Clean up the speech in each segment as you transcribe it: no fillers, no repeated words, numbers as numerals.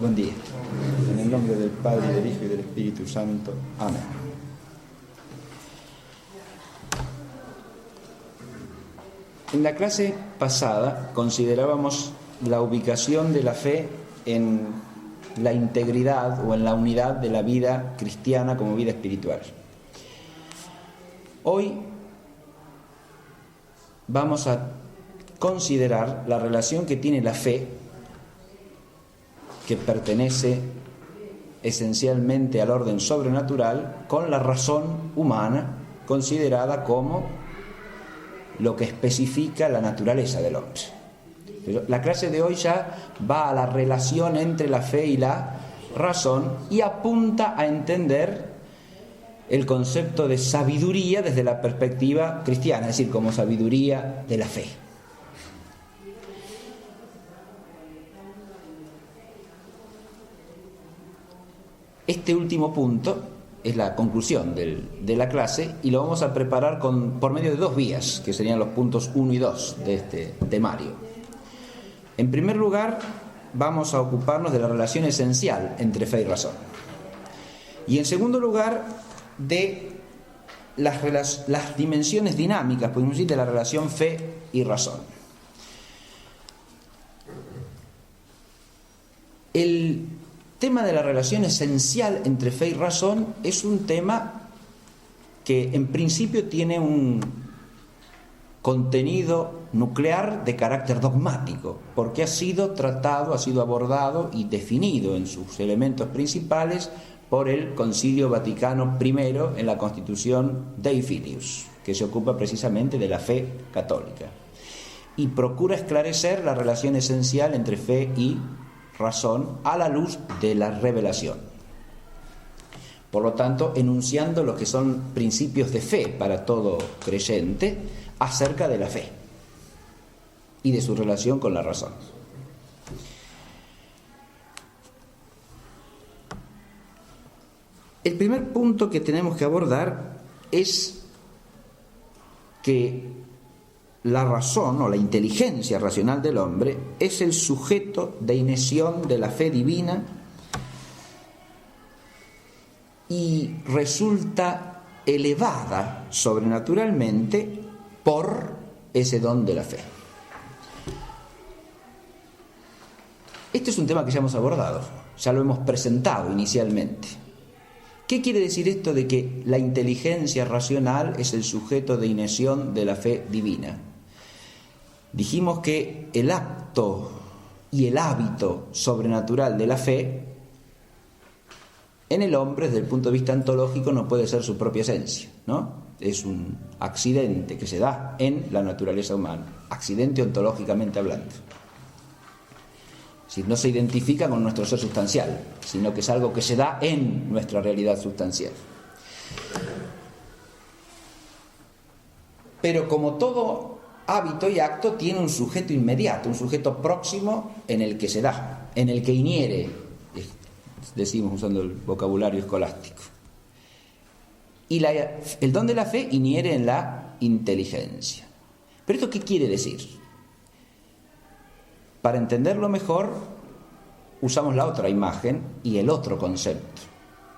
Buen día. En el nombre del Padre, del Hijo y del Espíritu Santo. Amén. En la clase pasada considerábamos la ubicación de la fe en la integridad o en la unidad de la vida cristiana como vida espiritual. Hoy vamos a considerar la relación que tiene la fe, que pertenece esencialmente al orden sobrenatural, con la razón humana, considerada como lo que especifica la naturaleza del hombre. Pero la clase de hoy ya va a la relación entre la fe y la razón y apunta a entender el concepto de sabiduría desde la perspectiva cristiana, es decir, como sabiduría de la fe. Este último punto es la conclusión de la clase y lo vamos a preparar por medio de dos vías, que serían los puntos 1 y 2 de este temario. En primer lugar, vamos a ocuparnos de la relación esencial entre fe y razón. Y en segundo lugar, de las dimensiones dinámicas, podemos decir, de la relación fe y razón. El tema de la relación esencial entre fe y razón es un tema que en principio tiene un contenido nuclear de carácter dogmático, porque ha sido tratado, ha sido abordado y definido en sus elementos principales por el Concilio Vaticano I en la Constitución Dei Filius, que se ocupa precisamente de la fe católica y procura esclarecer la relación esencial entre fe y razón a la luz de la revelación. Por lo tanto, enunciando lo que son principios de fe para todo creyente acerca de la fe y de su relación con la razón. El primer punto que tenemos que abordar es que la razón o la inteligencia racional del hombre es el sujeto de inesión de la fe divina y resulta elevada sobrenaturalmente por ese don de la fe. Este es un tema que ya hemos abordado, ya lo hemos presentado inicialmente. ¿Qué quiere decir esto de que la inteligencia racional es el sujeto de inesión de la fe divina? Dijimos que el acto y el hábito sobrenatural de la fe en el hombre, desde el punto de vista ontológico, no puede ser su propia esencia, ¿no? Es un accidente que se da en la naturaleza humana, accidente ontológicamente hablando. Es decir, no se identifica con nuestro ser sustancial, sino que es algo que se da en nuestra realidad sustancial. Pero como todo hábito y acto tiene un sujeto inmediato, un sujeto próximo en el que se da, en el que iniere, decimos usando el vocabulario escolástico. Y el don de la fe iniere en la inteligencia. ¿Pero esto qué quiere decir? Para entenderlo mejor, usamos la otra imagen y el otro concepto.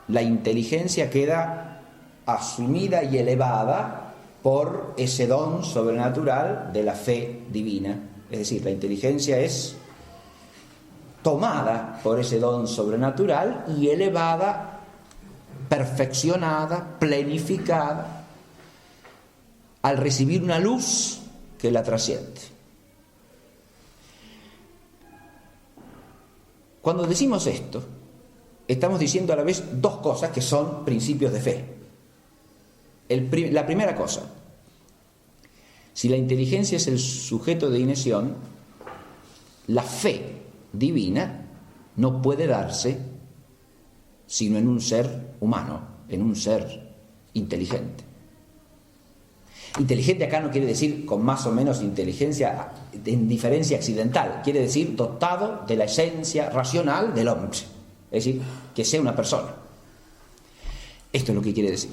La inteligencia queda asumida y elevada por ese don sobrenatural de la fe divina. Es decir, la inteligencia es tomada por ese don sobrenatural y elevada, perfeccionada, plenificada, al recibir una luz que la trasciende. Cuando decimos esto, estamos diciendo a la vez dos cosas que son principios de fe. La primera cosa, si la inteligencia es el sujeto de inesión, la fe divina no puede darse sino en un ser humano, en un ser inteligente. Inteligente acá no quiere decir con más o menos inteligencia en diferencia accidental, quiere decir dotado de la esencia racional del hombre, es decir, que sea una persona. Esto es lo que quiere decir.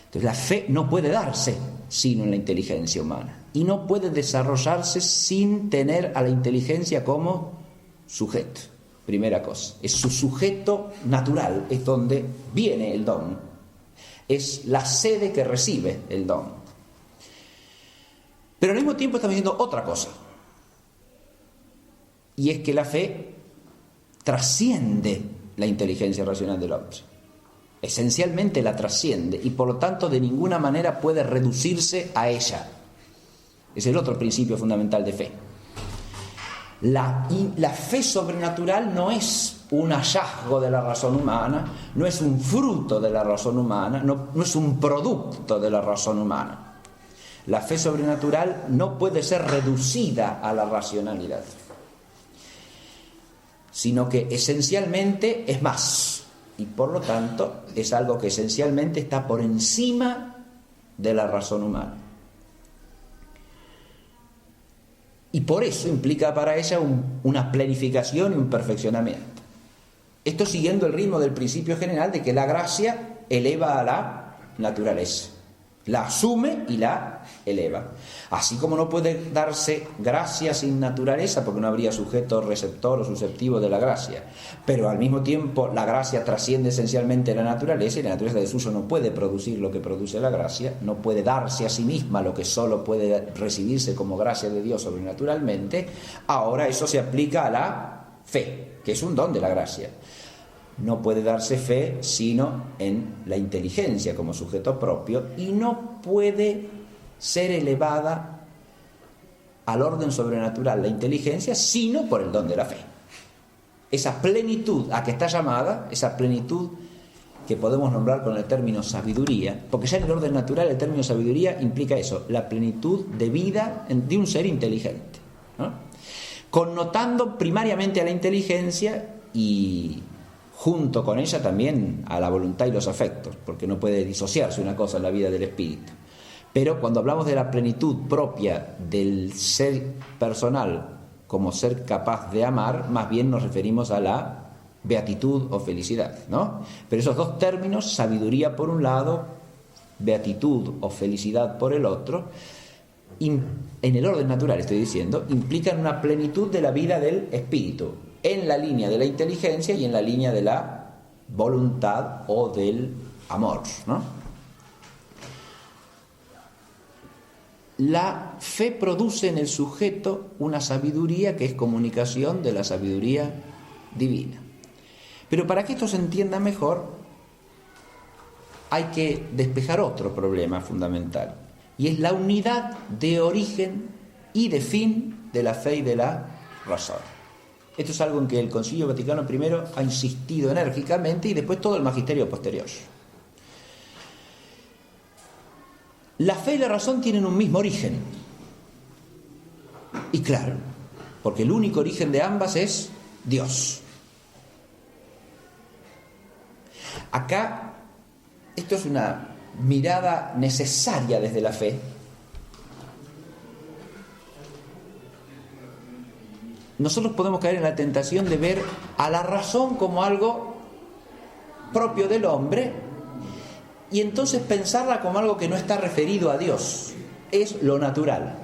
Entonces la fe no puede darse sino en la inteligencia humana y no puede desarrollarse sin tener a la inteligencia como sujeto. primera cosa. Es su sujeto natural, es donde viene el don. Es la sede que recibe el don. Pero al mismo tiempo estamos diciendo otra cosa. Y es que la fe trasciende la inteligencia racional del hombre. Esencialmente la trasciende y por lo tanto de ninguna manera puede reducirse a ella. Es el otro principio fundamental de fe. La fe sobrenatural no es un hallazgo de la razón humana, no es un fruto de la razón humana, no es un producto de la razón humana. La fe sobrenatural no puede ser reducida a la racionalidad, sino que esencialmente es más, y por lo tanto es algo que esencialmente está por encima de la razón humana. Y por eso implica para ella una planificación y un perfeccionamiento. Esto siguiendo el ritmo del principio general de que la gracia eleva a la naturaleza. La asume y la eleva. Así como no puede darse gracia sin naturaleza, porque no habría sujeto receptor o susceptivo de la gracia. Pero al mismo tiempo la gracia trasciende esencialmente la naturaleza y la naturaleza de suyo no puede producir lo que produce la gracia, no puede darse a sí misma lo que solo puede recibirse como gracia de Dios sobrenaturalmente. Ahora eso se aplica a la fe, que es un don de la gracia. No puede darse fe sino en la inteligencia como sujeto propio y no puede ser elevada al orden sobrenatural la inteligencia sino por el don de la fe. Esa plenitud a que está llamada, esa plenitud que podemos nombrar con el término sabiduría, porque ya en el orden natural el término sabiduría implica eso, la plenitud de vida de un ser inteligente, ¿no? Connotando primariamente a la inteligencia y junto con ella también a la voluntad y los afectos, porque no puede disociarse una cosa en la vida del espíritu. Pero cuando hablamos de la plenitud propia del ser personal como ser capaz de amar, más bien nos referimos a la beatitud o felicidad, ¿no? Pero esos dos términos, sabiduría por un lado, beatitud o felicidad por el otro, en el orden natural estoy diciendo, implican una plenitud de la vida del espíritu, en la línea de la inteligencia y en la línea de la voluntad o del amor, ¿no? La fe produce en el sujeto una sabiduría que es comunicación de la sabiduría divina. Pero para que esto se entienda mejor, hay que despejar otro problema fundamental, y es la unidad de origen y de fin de la fe y de la razón. Esto es algo en que el Concilio Vaticano I ha insistido enérgicamente y después todo el magisterio posterior. La fe y la razón tienen un mismo origen. Y claro, porque el único origen de ambas es Dios. Acá, esto es una mirada necesaria desde la fe. Nosotros podemos caer en la tentación de ver a la razón como algo propio del hombre y entonces pensarla como algo que no está referido a Dios. Es lo natural.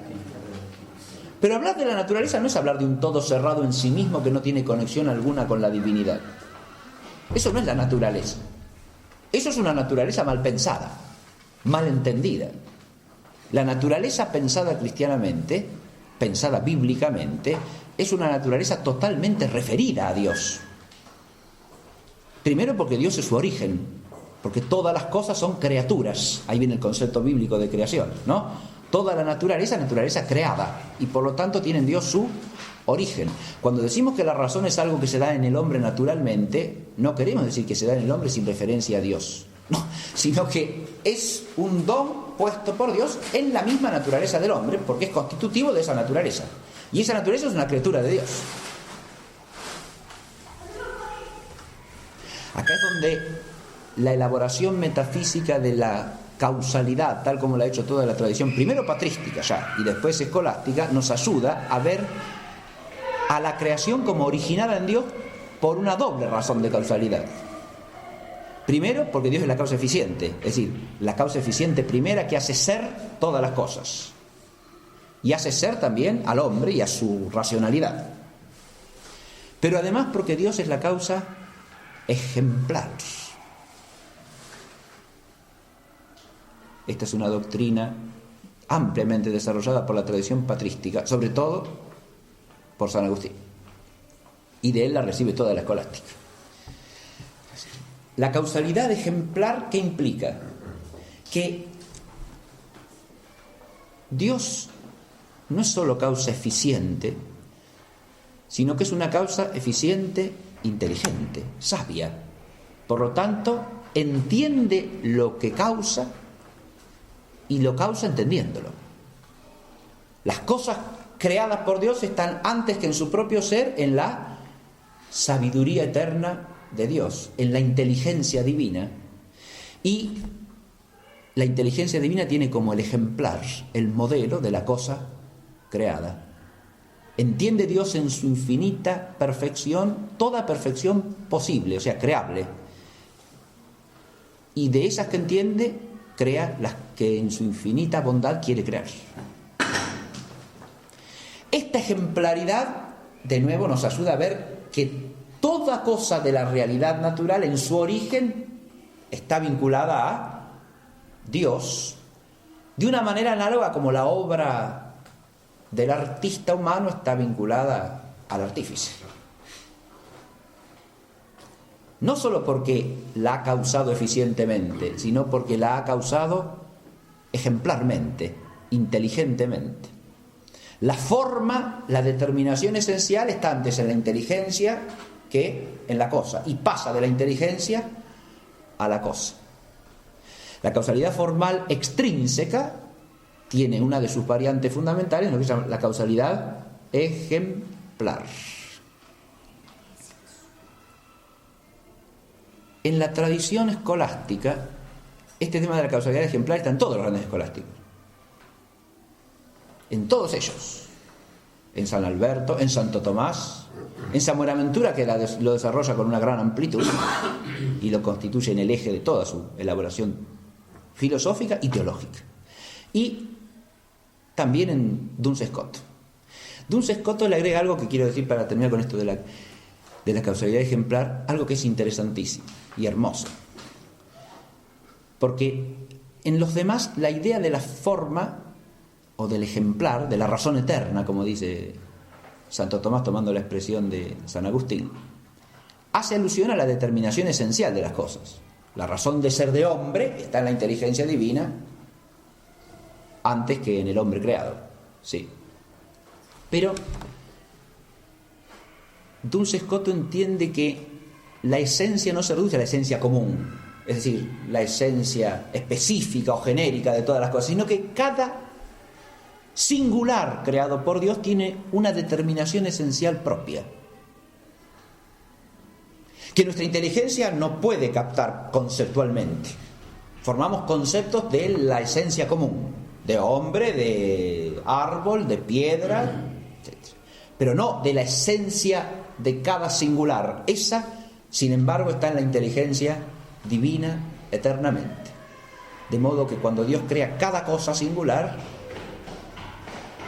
Pero hablar de la naturaleza no es hablar de un todo cerrado en sí mismo que no tiene conexión alguna con la divinidad. Eso no es la naturaleza. Eso es una naturaleza mal pensada, mal entendida. La naturaleza pensada cristianamente, pensada bíblicamente, es una naturaleza totalmente referida a Dios. Primero porque Dios es su origen, porque todas las cosas son criaturas. Ahí viene el concepto bíblico de creación, ¿no? Toda la naturaleza creada, y por lo tanto tiene en Dios su origen. Cuando decimos que la razón es algo que se da en el hombre naturalmente, no queremos decir que se da en el hombre sin referencia a Dios, no, sino que es un don puesto por Dios en la misma naturaleza del hombre, porque es constitutivo de esa naturaleza. Y esa naturaleza es una criatura de Dios. Acá es donde la elaboración metafísica de la causalidad, tal como la ha hecho toda la tradición, primero patrística ya y después escolástica, nos ayuda a ver a la creación como originada en Dios por una doble razón de causalidad. Primero, porque Dios es la causa eficiente, es decir, la causa eficiente primera que hace ser todas las cosas. Y hace ser también al hombre y a su racionalidad. pero además porque Dios es la causa ejemplar. Esta es una doctrina ampliamente desarrollada por la tradición patrística, sobre todo por San Agustín, y de él la recibe toda la escolástica. La causalidad ejemplar, ¿qué implica? Que Dios no es solo causa eficiente, sino que es una causa eficiente, inteligente, sabia. Por lo tanto, entiende lo que causa y lo causa entendiéndolo. Las cosas creadas por Dios están antes que en su propio ser en la sabiduría eterna de Dios, en la inteligencia divina. Y la inteligencia divina tiene como el ejemplar, el modelo de la cosa creada. Entiende Dios en su infinita perfección, toda perfección posible, o sea, creable. Y de esas que entiende, crea las que en su infinita bondad quiere crear. Esta ejemplaridad, de nuevo, nos ayuda a ver que toda cosa de la realidad natural en su origen está vinculada a Dios, de una manera análoga como la obra del artista humano está vinculada al artífice. No solo porque la ha causado eficientemente, sino porque la ha causado ejemplarmente, inteligentemente. La forma, la determinación esencial está antes en la inteligencia que en la cosa, y pasa de la inteligencia a la cosa. La causalidad formal extrínseca tiene una de sus variantes fundamentales, lo que se llama la causalidad ejemplar. En la tradición escolástica, este tema de la causalidad ejemplar está en todos los grandes escolásticos. En todos ellos. En San Alberto, en Santo Tomás, en San Buenaventura, que lo desarrolla con una gran amplitud y lo constituye en el eje de toda su elaboración filosófica y teológica. Y también en Duns Scotus. Duns Scotus le agrega algo que quiero decir para terminar con esto de la causalidad ejemplar, algo que es interesantísimo y hermoso. Porque en los demás la idea de la forma o del ejemplar, de la razón eterna, como dice Santo Tomás tomando la expresión de San Agustín, hace alusión a la determinación esencial de las cosas. La razón de ser de hombre está en la inteligencia divina antes que en el hombre creado. Sí. Pero Duns Scotus entiende que la esencia no se reduce a la esencia común, es decir, la esencia específica o genérica de todas las cosas, sino que cada singular creado por Dios tiene una determinación esencial propia, que nuestra inteligencia no puede captar conceptualmente. Formamos conceptos de la esencia común, de hombre, de árbol, de piedra, etc. Pero no de la esencia de cada singular. Esa, sin embargo, está en la inteligencia divina eternamente. De modo que cuando Dios crea cada cosa singular,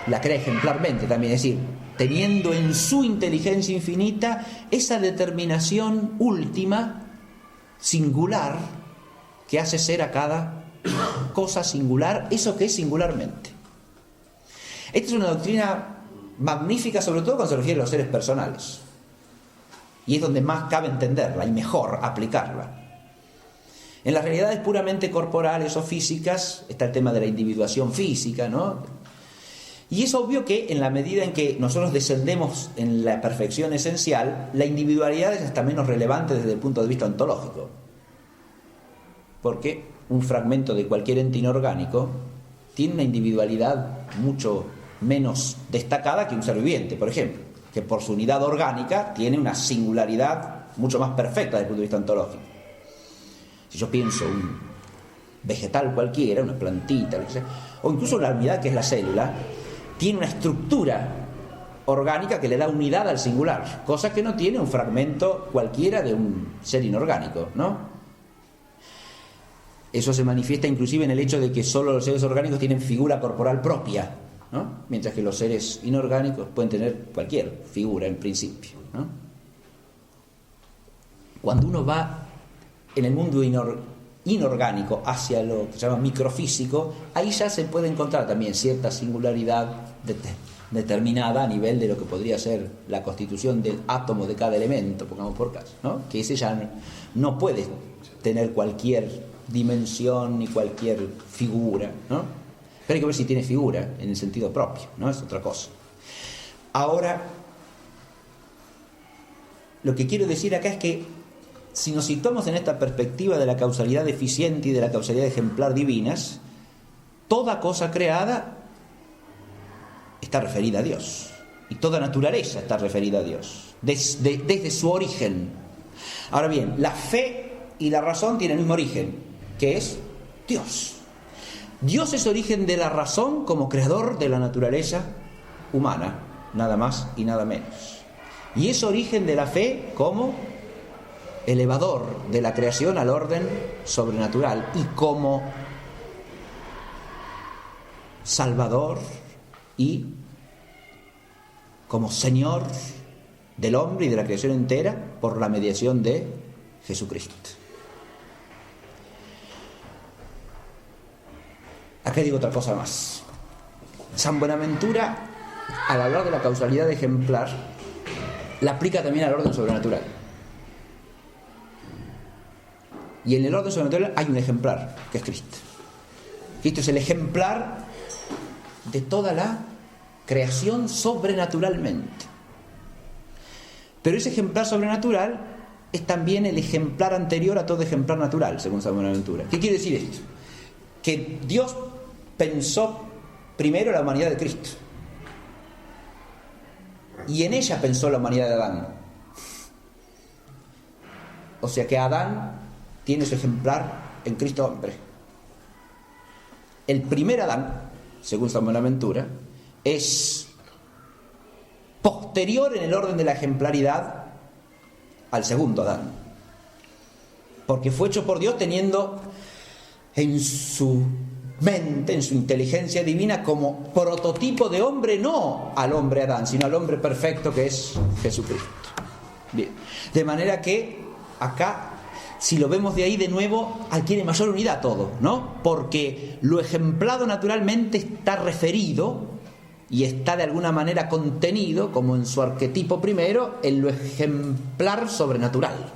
la crea ejemplarmente también, es decir, teniendo en su inteligencia infinita esa determinación última, singular, que hace ser a cada cosa singular eso que es singularmente. Esta es una doctrina magnífica, sobre todo cuando se refiere a los seres personales, y es donde más cabe entenderla y mejor aplicarla. En las realidades puramente corporales o físicas está el tema de la individuación física, ¿no? Y es obvio que en la medida en que nosotros descendemos en la perfección esencial, la individualidad es hasta menos relevante desde el punto de vista ontológico. Porque un fragmento de cualquier ente inorgánico tiene una individualidad mucho menos destacada que un ser viviente, por ejemplo, que por su unidad orgánica tiene una singularidad mucho más perfecta desde el punto de vista ontológico. Si yo pienso un vegetal cualquiera, una plantita, lo que sea, o incluso la unidad que es la célula, tiene una estructura orgánica que le da unidad al singular, cosa que no tiene un fragmento cualquiera de un ser inorgánico, ¿no? Eso se manifiesta inclusive en el hecho de que solo los seres orgánicos tienen figura corporal propia, ¿no? Mientras que los seres inorgánicos pueden tener cualquier figura en principio, ¿no? cuando uno va en el mundo inorgánico hacia lo que se llama microfísico, ahí ya se puede encontrar también cierta singularidad determinada a nivel de lo que podría ser la constitución del átomo de cada elemento, pongamos por caso, ¿no? Que ese ya no puede tener cualquier dimensión ni cualquier figura, ¿no? Pero hay que ver si tiene figura en el sentido propio, ¿no? Es otra cosa. Ahora, lo que quiero decir acá es que si nos situamos en esta perspectiva de la causalidad eficiente y de la causalidad ejemplar divinas, toda cosa creada está referida a Dios. Y toda naturaleza está referida a Dios, desde su origen. Ahora bien, la fe y la razón tienen el mismo origen, que es Dios. Dios es origen de la razón como creador de la naturaleza humana, nada más y nada menos. Y es origen de la fe como elevador de la creación al orden sobrenatural y como salvador y como Señor del hombre y de la creación entera por la mediación de Jesucristo. Acá digo otra cosa más. San Buenaventura, al hablar de la causalidad ejemplar, la aplica también al orden sobrenatural. Y en el orden sobrenatural hay un ejemplar, que es Cristo. Cristo es el ejemplar de toda la creación sobrenaturalmente. Pero ese ejemplar sobrenatural es también el ejemplar anterior a todo ejemplar natural, según San Buenaventura. ¿Qué quiere decir esto? Que Dios pensó primero la humanidad de Cristo. Y en ella pensó la humanidad de Adán. O sea que Adán tiene su ejemplar en Cristo hombre. El primer Adán, según San Buenaventura, es posterior en el orden de la ejemplaridad al segundo Adán. Porque fue hecho por Dios teniendo en su mente, en su inteligencia divina, como prototipo de hombre, no al hombre Adán, sino al hombre perfecto que es Jesucristo. Bien. De manera que acá, si lo vemos de ahí de nuevo, adquiere mayor unidad todo, ¿no? Porque lo ejemplado naturalmente está referido y está de alguna manera contenido, como en su arquetipo primero, en lo ejemplar sobrenatural.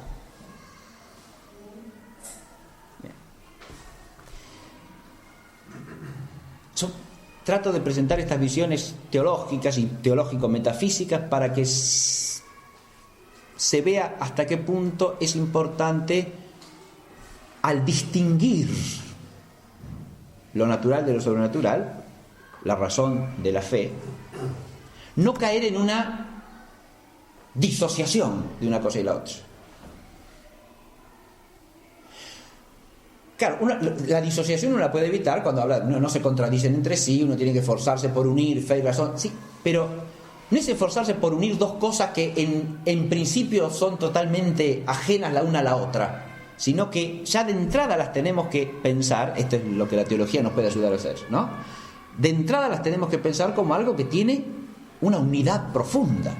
Yo trato de presentar estas visiones teológicas y teológico-metafísicas para que se vea hasta qué punto es importante, al distinguir lo natural de lo sobrenatural, la razón de la fe, no caer en una disociación de una cosa y la otra. Claro, la disociación uno la puede evitar cuando habla, no se contradicen entre sí, uno tiene que esforzarse por unir fe y razón, sí, pero no es esforzarse por unir dos cosas que en principio son totalmente ajenas la una a la otra, sino que ya de entrada las tenemos que pensar, esto es lo que la teología nos puede ayudar a hacer, ¿no? De entrada las tenemos que pensar como algo que tiene una unidad profunda.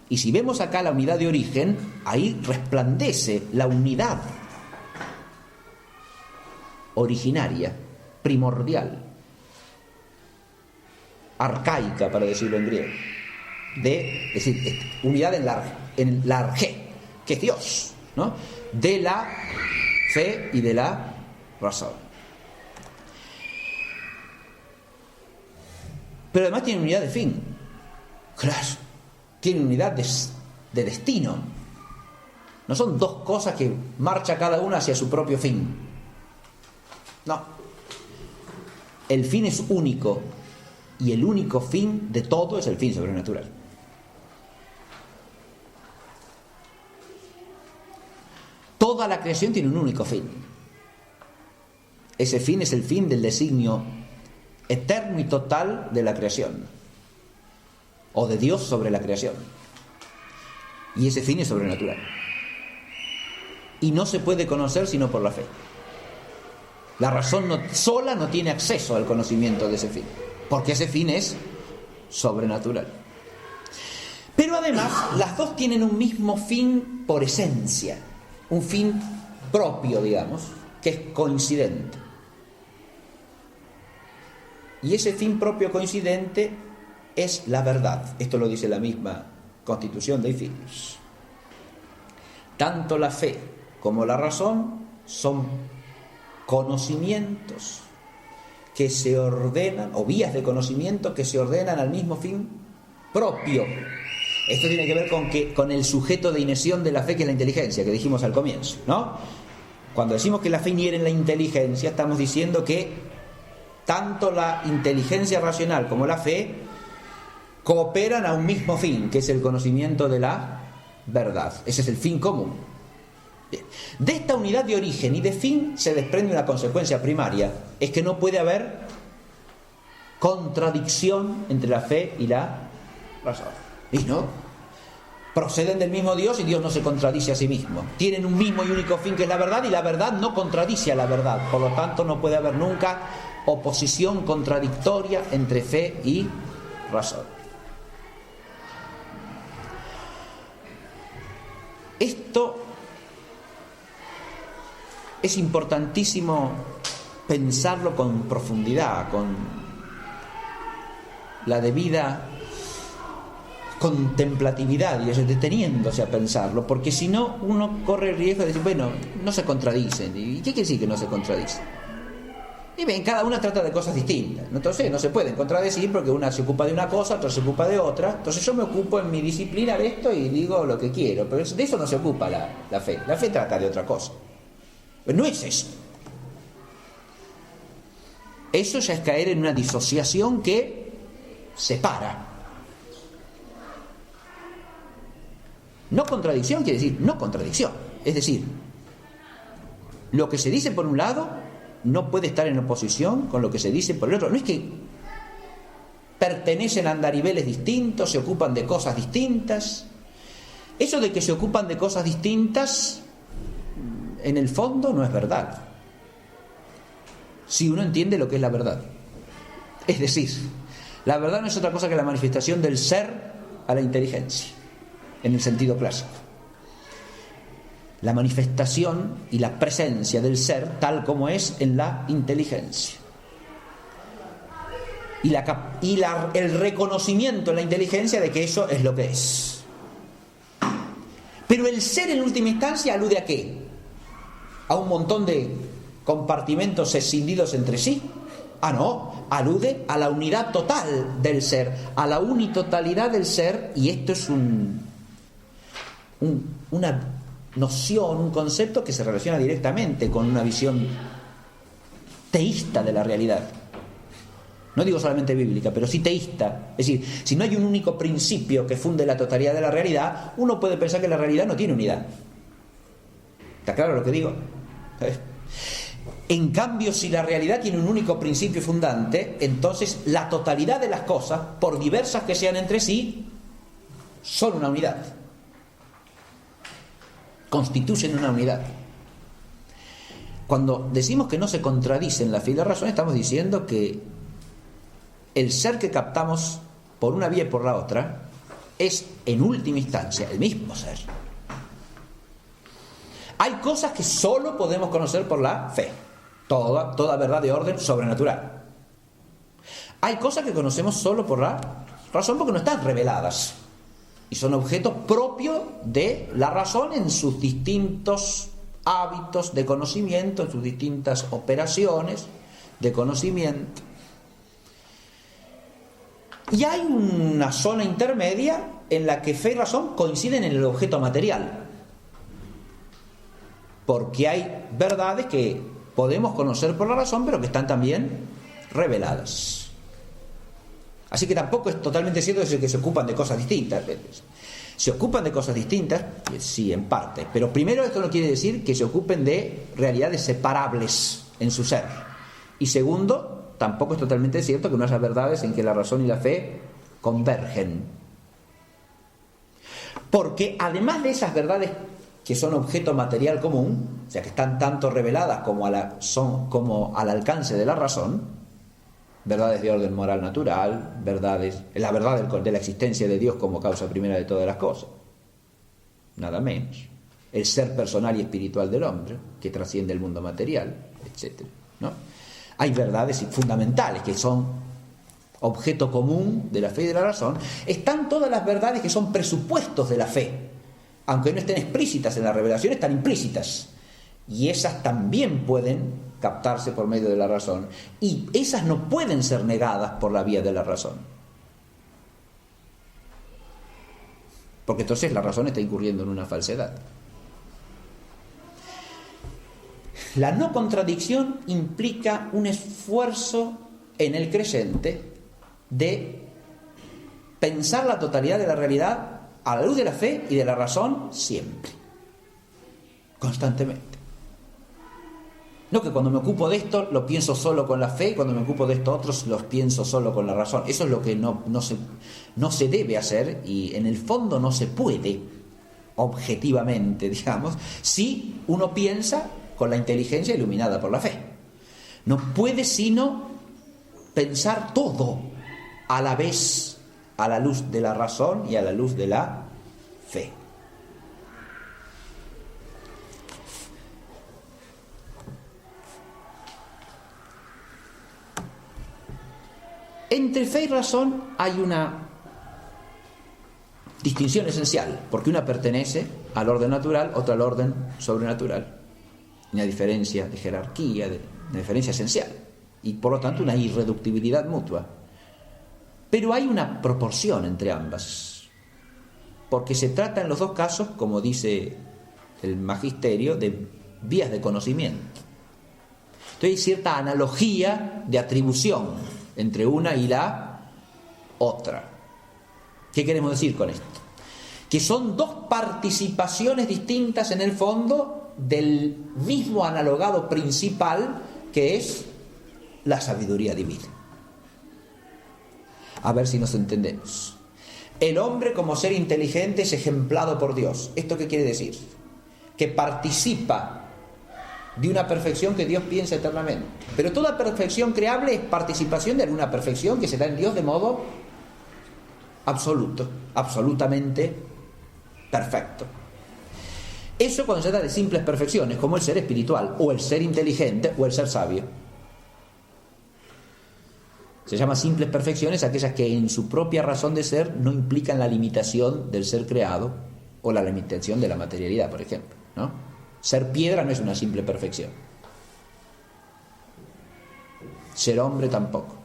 Y si vemos acá la unidad de origen, ahí resplandece la unidad originaria, primordial, arcaica, para decirlo en griego, es decir, unidad en la arjé, que es Dios, ¿no? De la fe y de la razón. Pero además tiene unidad de fin. Claro, tiene unidad de destino. No son dos cosas que marcha cada una hacia su propio fin. No. El fin es único y el único fin de todo es el fin sobrenatural. Toda la creación tiene un único fin. Ese fin es el fin del designio eterno y total de la creación, o de Dios sobre la creación. Y ese fin es sobrenatural. Y no se puede conocer sino por la fe. La razón sola no tiene acceso al conocimiento de ese fin, porque ese fin es sobrenatural. Pero además, las dos tienen un mismo fin por esencia, un fin propio, digamos, que es coincidente. Y ese fin propio coincidente es la verdad. Esto lo dice la misma Constitución de Filius. Tanto la fe como la razón son conocimientos que se ordenan, o vías de conocimiento que se ordenan al mismo fin propio. Esto tiene que ver con el sujeto de inhesión de la fe, que es la inteligencia, que dijimos al comienzo, ¿no? Cuando decimos que la fe inhiere en la inteligencia, estamos diciendo que tanto la inteligencia racional como la fe cooperan a un mismo fin, que es el conocimiento de la verdad. Ese es el fin común. Bien. De esta unidad de origen y de fin se desprende una consecuencia primaria, es que no puede haber contradicción entre la fe y la razón. ¿Y no? Proceden del mismo Dios y Dios no se contradice a sí mismo. Tienen un mismo y único fin, que es la verdad, y la verdad no contradice a la verdad. Por lo tanto, no puede haber nunca oposición contradictoria entre fe y razón. Esto es importantísimo pensarlo con profundidad, con la debida contemplatividad y deteniéndose a pensarlo, porque si no uno corre el riesgo de decir, bueno, no se contradicen. ¿Y qué quiere decir que no se contradicen? Y bien, cada una trata de cosas distintas, entonces no se pueden contradecir porque una se ocupa de una cosa, otra se ocupa de otra. Entonces yo me ocupo en mi disciplina de esto y digo lo que quiero, pero de eso no se ocupa la fe. La fe trata de otra cosa, pero no es eso. Eso ya es caer en una disociación que separa. No contradicción quiere decir no contradicción. Es decir, lo que se dice por un lado no puede estar en oposición con lo que se dice por el otro. No es que pertenecen a andariveles distintos, se ocupan de cosas distintas. Eso de que se ocupan de cosas distintas, en el fondo no es verdad, si uno entiende lo que es la verdad. Es decir, la verdad no es otra cosa que la manifestación del ser a la inteligencia, en el sentido clásico. La manifestación y la presencia del ser tal como es en la inteligencia. Y el reconocimiento en la inteligencia de que eso es lo que es. Pero el ser en última instancia alude ¿a qué? ¿A un montón de compartimentos escindidos entre sí? Ah, no, alude a la unidad total del ser, a la unitotalidad del ser, y esto es una noción, un concepto que se relaciona directamente con una visión teísta de la realidad. No digo solamente bíblica, pero sí teísta. Es decir, si no hay un único principio que funde la totalidad de la realidad, uno puede pensar que la realidad no tiene unidad. ¿Está claro lo que digo? En cambio, si la realidad tiene un único principio fundante, entonces la totalidad de las cosas, por diversas que sean entre sí, son una unidad. Constituyen una unidad. Cuando decimos que no se contradicen la fe y la razón, estamos diciendo que el ser que captamos por una vía y por la otra es, en última instancia, el mismo ser. Hay cosas que solo podemos conocer por la fe, toda verdad de orden sobrenatural. Hay cosas que conocemos solo por la razón porque no están reveladas y son objetos propios de la razón en sus distintos hábitos de conocimiento, en sus distintas operaciones de conocimiento. Y hay una zona intermedia en la que fe y razón coinciden en el objeto material, porque hay verdades que podemos conocer por la razón, pero que están también reveladas. Así que tampoco es totalmente cierto decir que se ocupan de cosas distintas. Se ocupan de cosas distintas, sí, en parte, pero primero esto no quiere decir que se ocupen de realidades separables en su ser. Y segundo, tampoco es totalmente cierto que no haya verdades en que la razón y la fe convergen. Porque además de esas verdades que son objeto material común, o sea que están tanto reveladas como al alcance de la razón, verdades de orden moral natural, la verdad de la existencia de Dios como causa primera de todas las cosas, nada menos, el ser personal y espiritual del hombre, que trasciende el mundo material, etc., ¿no? Hay verdades fundamentales que son objeto común de la fe y de la razón. Están todas las verdades que son presupuestos de la fe, aunque no estén explícitas en la revelación, están implícitas, y esas también pueden captarse por medio de la razón, y esas no pueden ser negadas por la vía de la razón, porque entonces la razón está incurriendo en una falsedad. La no contradicción implica un esfuerzo en el creyente de pensar la totalidad de la realidad a la luz de la fe y de la razón siempre, constantemente. No que cuando me ocupo de esto lo pienso solo con la fe y cuando me ocupo de esto otros los pienso solo con la razón. Eso es lo que no se debe hacer, y en el fondo no se puede objetivamente, digamos, si uno piensa con la inteligencia iluminada por la fe. No puede sino pensar todo a la vez, a la luz de la razón y a la luz de la fe. Entre fe y razón hay una distinción esencial, porque una pertenece al orden natural, otra al orden sobrenatural. Una diferencia de jerarquía, una diferencia esencial, y por lo tanto una irreductibilidad mutua. Pero hay una proporción entre ambas, porque se trata en los dos casos, como dice el magisterio, de vías de conocimiento. Entonces hay cierta analogía de atribución entre una y la otra. ¿Qué queremos decir con esto? Que son dos participaciones distintas en el fondo del mismo analogado principal, que es la sabiduría divina. A ver si nos entendemos. El hombre como ser inteligente es ejemplado por Dios. ¿Esto qué quiere decir? Que participa de una perfección que Dios piensa eternamente. Pero toda perfección creable es participación de alguna perfección que se da en Dios de modo absoluto, absolutamente perfecto. Eso cuando se trata de simples perfecciones, como el ser espiritual, o el ser inteligente, o el ser sabio. Se llama simples perfecciones aquellas que en su propia razón de ser no implican la limitación del ser creado o la limitación de la materialidad, por ejemplo, ¿no? Ser piedra no es una simple perfección. Ser hombre tampoco.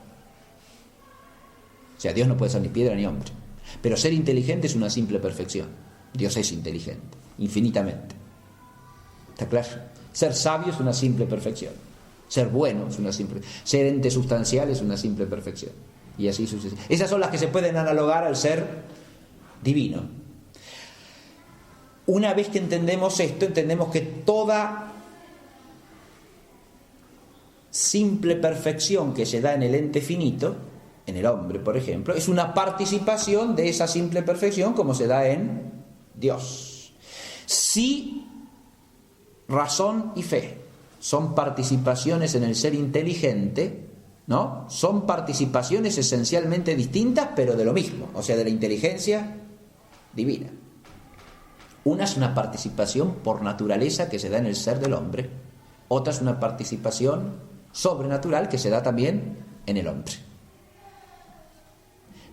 O sea, Dios no puede ser ni piedra ni hombre. Pero ser inteligente es una simple perfección. Dios es inteligente, infinitamente. ¿Está claro? Ser sabio es una simple perfección. Ser bueno es una simple. Ser ente sustancial es una simple perfección. Y así sucesivamente. Esas son las que se pueden analogar al ser divino. Una vez que entendemos esto, entendemos que toda simple perfección que se da en el ente finito, en el hombre, por ejemplo, es una participación de esa simple perfección como se da en Dios. Si razón y fe son participaciones en el ser inteligente, ¿no? Son participaciones esencialmente distintas, pero de lo mismo, o sea, de la inteligencia divina. Una es una participación por naturaleza que se da en el ser del hombre, otra es una participación sobrenatural que se da también en el hombre.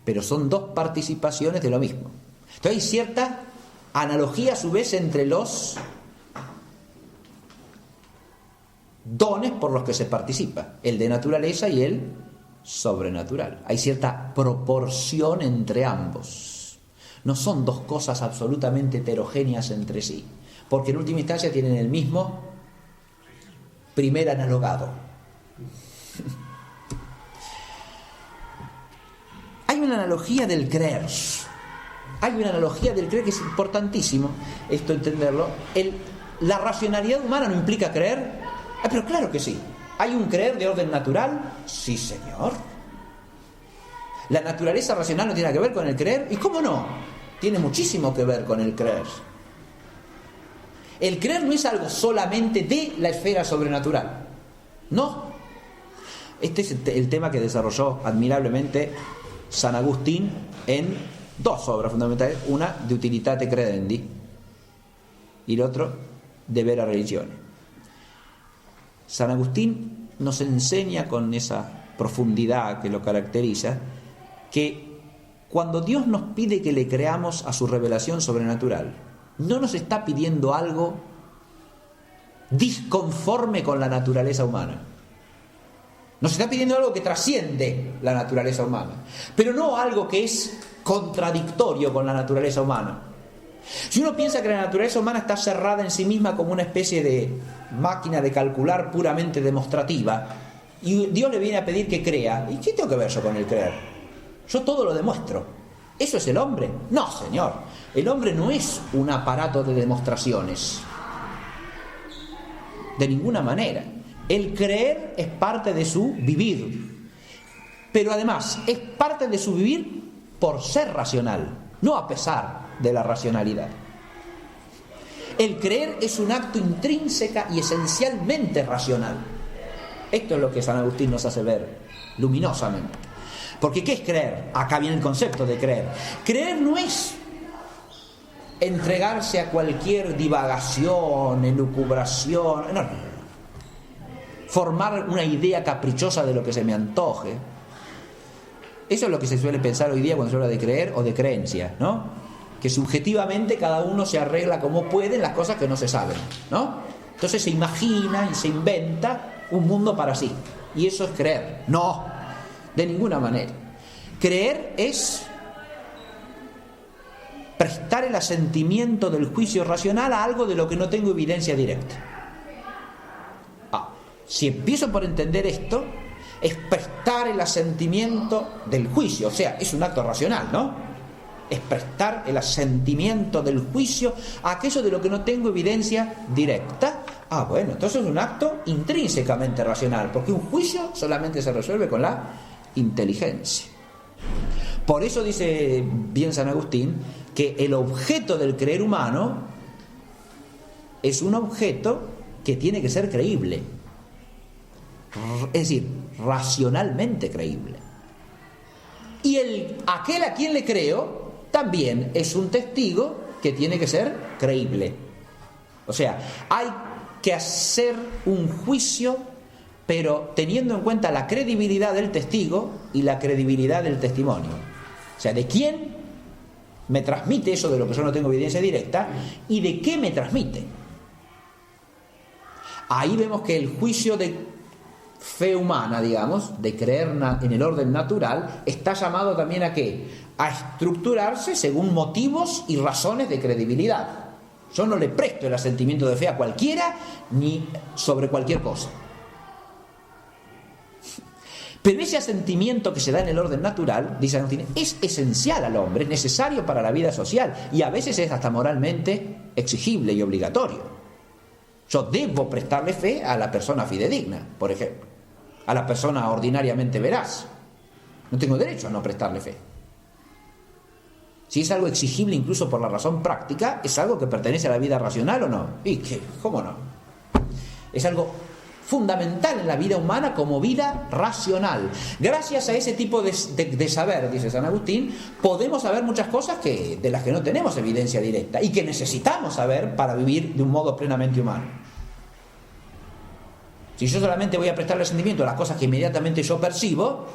Pero son dos participaciones de lo mismo. Entonces hay cierta analogía a su vez entre los dones por los que se participa, el de naturaleza y el sobrenatural. Hay cierta proporción entre ambos. No son dos cosas absolutamente heterogéneas entre sí, porque en última instancia tienen el mismo primer analogado. Hay una analogía del creer. Hay una analogía del creer que es importantísimo esto entenderlo. La racionalidad humana no implica creer. Pero claro que sí. ¿Hay un creer de orden natural? Sí, señor. ¿La naturaleza racional no tiene nada que ver con el creer? ¿Y cómo no? Tiene muchísimo que ver con el creer. El creer no es algo solamente de la esfera sobrenatural. No. Este es el tema que desarrolló admirablemente San Agustín en dos obras fundamentales, una de Utilitate Credendi y el otro de Vera Religione. San Agustín nos enseña con esa profundidad que lo caracteriza que cuando Dios nos pide que le creamos a su revelación sobrenatural, no nos está pidiendo algo disconforme con la naturaleza humana. Nos está pidiendo algo que trasciende la naturaleza humana, pero no algo que es contradictorio con la naturaleza humana. Si uno piensa que la naturaleza humana está cerrada en sí misma como una especie de máquina de calcular puramente demostrativa, y Dios le viene a pedir que crea, ¿y qué tengo que ver yo con el creer? Yo todo lo demuestro. ¿Eso es el hombre? No, señor. El hombre no es un aparato de demostraciones. De ninguna manera. El creer es parte de su vivir. Pero además es parte de su vivir por ser racional, no a pesar de la racionalidad. El creer es un acto intrínseca y esencialmente racional. Esto es lo que San Agustín nos hace ver luminosamente. Porque ¿qué es creer? Acá viene el concepto de creer. Creer no es entregarse a cualquier divagación, elucubración, no. Formar una idea caprichosa de lo que se me antoje. Eso es lo que se suele pensar hoy día cuando se habla de creer o de creencia, ¿no? Que subjetivamente cada uno se arregla como puede en las cosas que no se saben, ¿no? Entonces se imagina y se inventa un mundo para sí. Y eso es creer. No, de ninguna manera. Creer es prestar el asentimiento del juicio racional a algo de lo que no tengo evidencia directa. Si empiezo por entender esto, es prestar el asentimiento del juicio, o sea, es un acto racional, ¿no? Es prestar el asentimiento del juicio a aquello de lo que no tengo evidencia directa. Bueno, entonces es un acto intrínsecamente racional, porque un juicio solamente se resuelve con la inteligencia. Por eso dice bien San Agustín que el objeto del creer humano es un objeto que tiene que ser creíble. Es decir, racionalmente creíble. Y aquel a quien le creo también es un testigo que tiene que ser creíble. O sea, hay que hacer un juicio, pero teniendo en cuenta la credibilidad del testigo y la credibilidad del testimonio. O sea, de quién me transmite eso de lo que yo no tengo evidencia directa y de qué me transmite. Ahí vemos que el juicio de fe humana, digamos, de creer en el orden natural, está llamado también ¿a qué? A estructurarse según motivos y razones de credibilidad. Yo no le presto el asentimiento de fe a cualquiera ni sobre cualquier cosa. Pero ese asentimiento que se da en el orden natural, dice Agustín, es esencial al hombre, es necesario para la vida social y a veces es hasta moralmente exigible y obligatorio. Yo debo prestarle fe a la persona fidedigna, por ejemplo, a la persona ordinariamente veraz. No tengo derecho a no prestarle fe. Si es algo exigible incluso por la razón práctica, ¿es algo que pertenece a la vida racional o no? ¿Y qué? ¿Cómo no? Es algo fundamental en la vida humana como vida racional. Gracias a ese tipo de saber, dice San Agustín, podemos saber muchas cosas de las que no tenemos evidencia directa y que necesitamos saber para vivir de un modo plenamente humano. Si yo solamente voy a prestarle sentimiento a las cosas que inmediatamente yo percibo,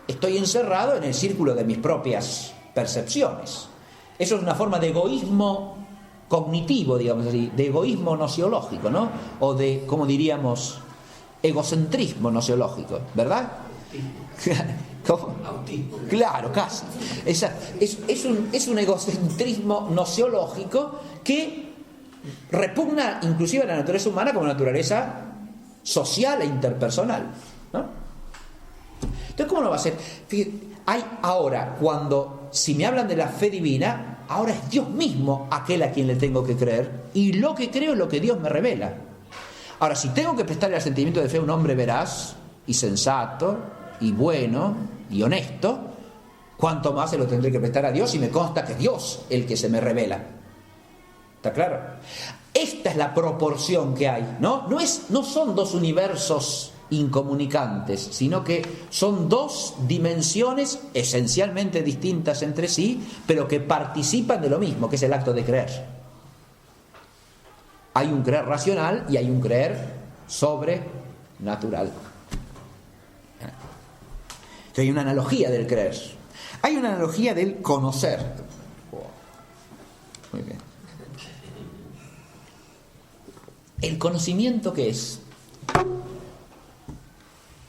estoy encerrado en el círculo de mis propias percepciones. Eso es una forma de egoísmo cognitivo, digamos así, de egoísmo nociológico, ¿no? O de, como diríamos, egocentrismo nociológico, ¿verdad? ¿Cómo? Autismo. Claro, casi. Es un egocentrismo nociológico que repugna inclusive a la naturaleza humana como naturaleza social e interpersonal, ¿no? Entonces, ¿cómo no va a ser? Fíjate, hay ahora, si me hablan de la fe divina, ahora es Dios mismo aquel a quien le tengo que creer, y lo que creo es lo que Dios me revela. Ahora, si tengo que prestarle el sentimiento de fe a un hombre veraz y sensato y bueno y honesto, ¿cuánto más se lo tendré que prestar a Dios si me consta que es Dios el que se me revela? ¿Está claro? Esta es la proporción que hay, ¿no? No son dos universos incomunicantes, sino que son dos dimensiones esencialmente distintas entre sí, pero que participan de lo mismo, que es el acto de creer. Hay un creer racional y hay un creer sobrenatural. Entonces hay una analogía del creer. Hay una analogía del conocer. Muy bien. ¿El conocimiento qué es?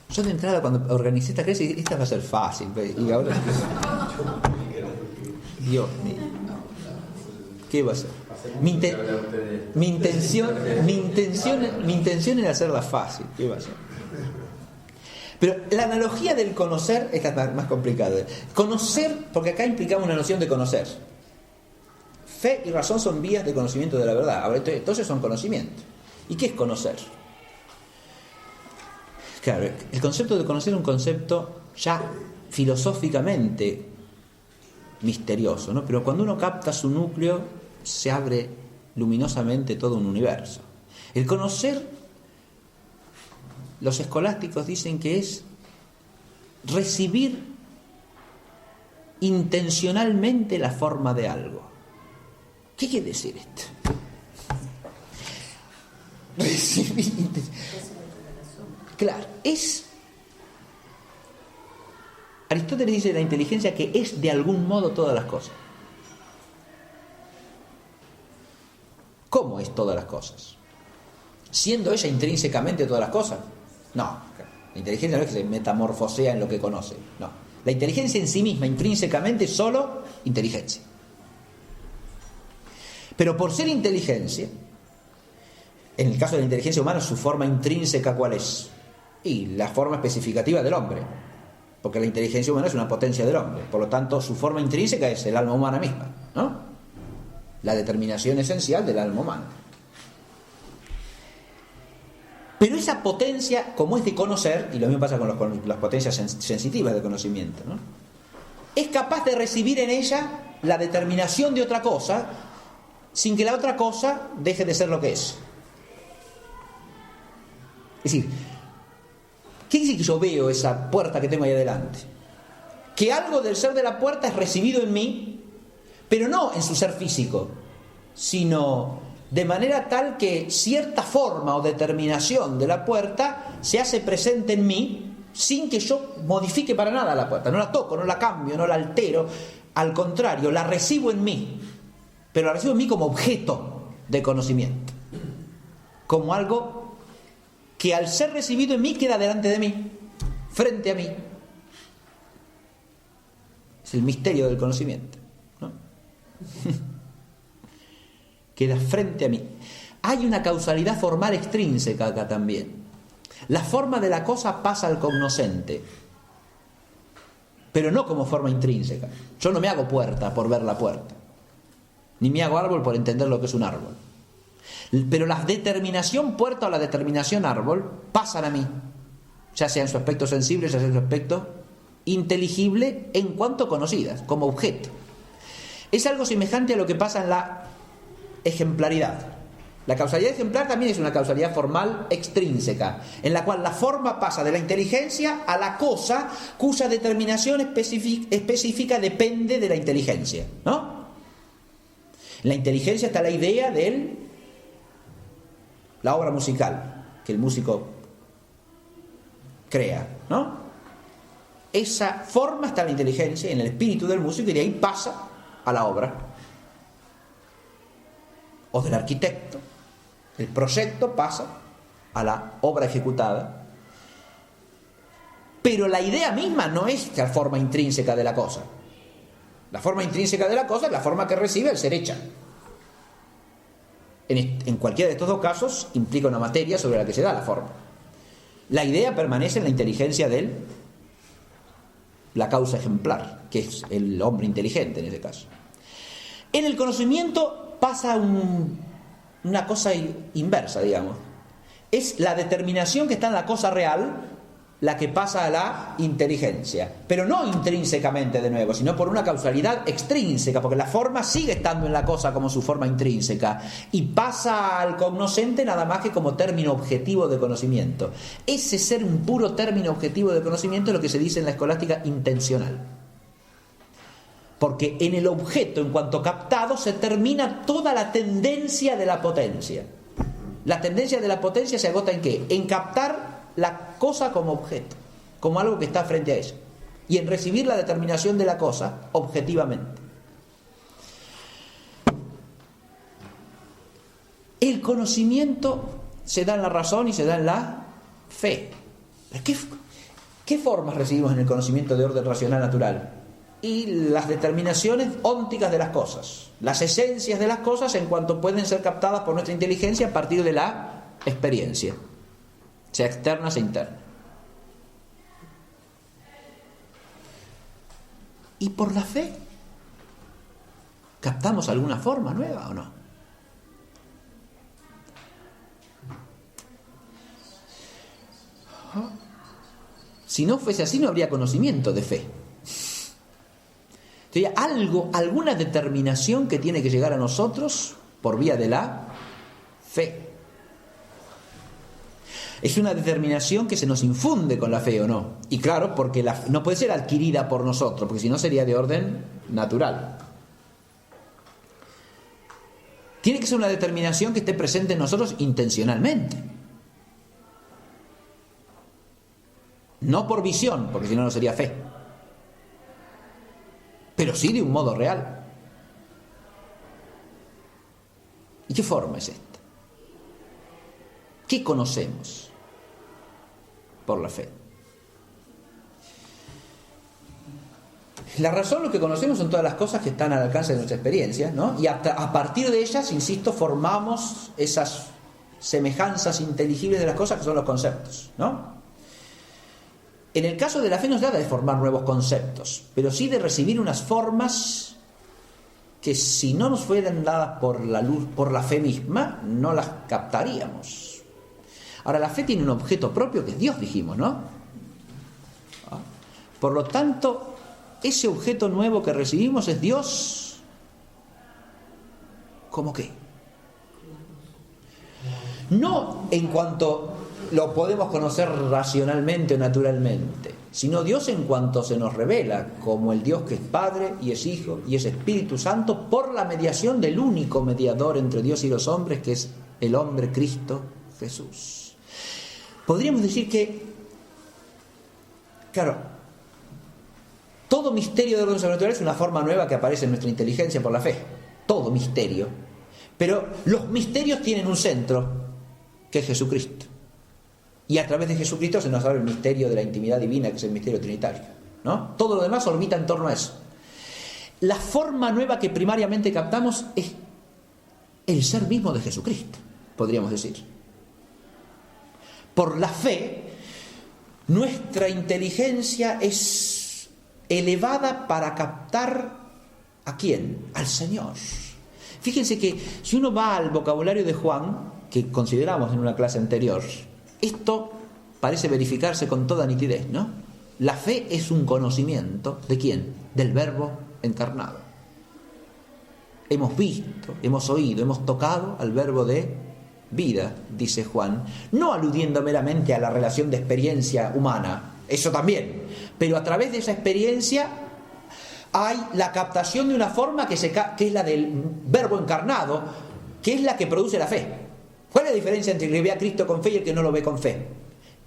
Yo de entrada cuando organicé esta clase dije, esta va a ser fácil, y ahora Dios mío, ¿qué va a ser? Mi intención era hacerla fácil, ¿qué va a ser? Pero la analogía del conocer es más complicada. Conocer, porque acá implicamos una noción de conocer. Fe y razón son vías de conocimiento de la verdad. Ahora, entonces son conocimiento. ¿Y qué es conocer? Claro, el concepto de conocer es un concepto ya filosóficamente misterioso, ¿no? Pero cuando uno capta su núcleo, se abre luminosamente todo un universo. El conocer, los escolásticos dicen que es recibir intencionalmente la forma de algo. ¿Qué quiere decir esto? Recibir claro, Aristóteles dice de la inteligencia que es de algún modo todas las cosas. ¿Cómo es todas las cosas? ¿Siendo ella intrínsecamente todas las cosas? No, la inteligencia no es que se metamorfosea en lo que conoce, no. La inteligencia en sí misma, intrínsecamente, es solo inteligencia. Pero por ser inteligencia, en el caso de la inteligencia humana, su forma intrínseca, ¿cuál es? Y la forma especificativa del hombre, porque la inteligencia humana es una potencia del hombre, por lo tanto su forma intrínseca es el alma humana misma, ¿no? La determinación esencial del alma humana. Pero esa potencia, como es de conocer, y lo mismo pasa con las potencias sensitivas de conocimiento, ¿no? Es capaz de recibir en ella la determinación de otra cosa sin que la otra cosa deje de ser lo que es. Es decir, ¿qué dice que yo veo esa puerta que tengo ahí adelante? Que algo del ser de la puerta es recibido en mí, pero no en su ser físico, sino de manera tal que cierta forma o determinación de la puerta se hace presente en mí sin que yo modifique para nada la puerta. No la toco, no la cambio, no la altero. Al contrario, la recibo en mí, pero la recibo en mí como objeto de conocimiento, como algo que al ser recibido en mí queda delante de mí, frente a mí. Es el misterio del conocimiento, ¿no? Queda frente a mí. Hay una causalidad formal extrínseca acá también. La forma de la cosa pasa al cognoscente, pero no como forma intrínseca. Yo no me hago puerta por ver la puerta, ni me hago árbol por entender lo que es un árbol. Pero la determinación puerta o la determinación árbol pasan a mí, ya sea en su aspecto sensible, ya sea en su aspecto inteligible, en cuanto conocidas, como objeto. Es algo semejante a lo que pasa en la ejemplaridad. La causalidad ejemplar también es una causalidad formal extrínseca, en la cual la forma pasa de la inteligencia a la cosa cuya determinación específica depende de la inteligencia, ¿no? En la inteligencia está la idea de la obra musical que el músico crea, ¿no? Esa forma está en la inteligencia, en el espíritu del músico, y de ahí pasa a la obra. O del arquitecto, el proyecto pasa a la obra ejecutada. Pero la idea misma no es la forma intrínseca de la cosa. La forma intrínseca de la cosa es la forma que recibe al ser hecha. En cualquiera de estos dos casos implica una materia sobre la que se da la forma. La idea permanece en la inteligencia de la causa ejemplar, que es el hombre inteligente en ese caso. En el conocimiento pasa una cosa inversa, digamos. Es la determinación que está en la cosa real la que pasa a la inteligencia, pero no intrínsecamente de nuevo, sino por una causalidad extrínseca, porque la forma sigue estando en la cosa como su forma intrínseca y pasa al cognoscente nada más que como término objetivo de conocimiento. Ese ser un puro término objetivo de conocimiento es lo que se dice en la escolástica intencional, porque en el objeto, en cuanto captado, se termina toda la tendencia de la potencia. La tendencia de la potencia se agota ¿en qué? En captar la cosa como objeto, como algo que está frente a ella, y en recibir la determinación de la cosa objetivamente. El conocimiento se da en la razón y se da en la fe. ¿Qué formas recibimos en el conocimiento de orden racional natural? Y las determinaciones ónticas de las cosas, las esencias de las cosas en cuanto pueden ser captadas por nuestra inteligencia a partir de la experiencia, sea externa, sea interna. ¿Y por la fe? ¿Captamos alguna forma nueva o no? Si no fuese así, no habría conocimiento de fe. Entonces, alguna determinación que tiene que llegar a nosotros por vía de la fe. Es una determinación que se nos infunde con la fe, ¿o no? Y claro, porque no puede ser adquirida por nosotros, porque si no sería de orden natural. Tiene que ser una determinación que esté presente en nosotros intencionalmente. No por visión, porque si no, no sería fe. Pero sí de un modo real. ¿Y qué forma es esta? ¿Qué conocemos por la fe? La razón, lo que conocemos son todas las cosas que están al alcance de nuestra experiencia, ¿no? Y a partir de ellas, insisto, formamos esas semejanzas inteligibles de las cosas que son los conceptos, ¿no? En el caso de la fe no se trata de formar nuevos conceptos, pero sí de recibir unas formas que si no nos fueran dadas por la luz, por la fe misma, no las captaríamos. Ahora, la fe tiene un objeto propio que es Dios, dijimos, ¿no? Por lo tanto, ese objeto nuevo que recibimos es Dios. ¿Cómo qué? No en cuanto lo podemos conocer racionalmente o naturalmente, sino Dios en cuanto se nos revela como el Dios que es Padre y es Hijo y es Espíritu Santo por la mediación del único mediador entre Dios y los hombres, que es el hombre Cristo Jesús. Podríamos decir que, claro, todo misterio de orden sobrenatural es una forma nueva que aparece en nuestra inteligencia por la fe. Todo misterio. Pero los misterios tienen un centro, que es Jesucristo. Y a través de Jesucristo se nos abre el misterio de la intimidad divina, que es el misterio trinitario, ¿no? Todo lo demás orbita en torno a eso. La forma nueva que primariamente captamos es el ser mismo de Jesucristo, podríamos decir. Por la fe, nuestra inteligencia es elevada para captar ¿a quién? Al Señor. Fíjense que si uno va al vocabulario de Juan, que consideramos en una clase anterior, esto parece verificarse con toda nitidez, ¿no? La fe es un conocimiento, ¿de quién? Del Verbo encarnado. Hemos visto, hemos oído, hemos tocado al Verbo de vida, dice Juan, no aludiendo meramente a la relación de experiencia humana, eso también, pero a través de esa experiencia hay la captación de una forma que es la del Verbo encarnado, que es la que produce la fe. ¿Cuál es la diferencia entre el que ve a Cristo con fe y el que no lo ve con fe?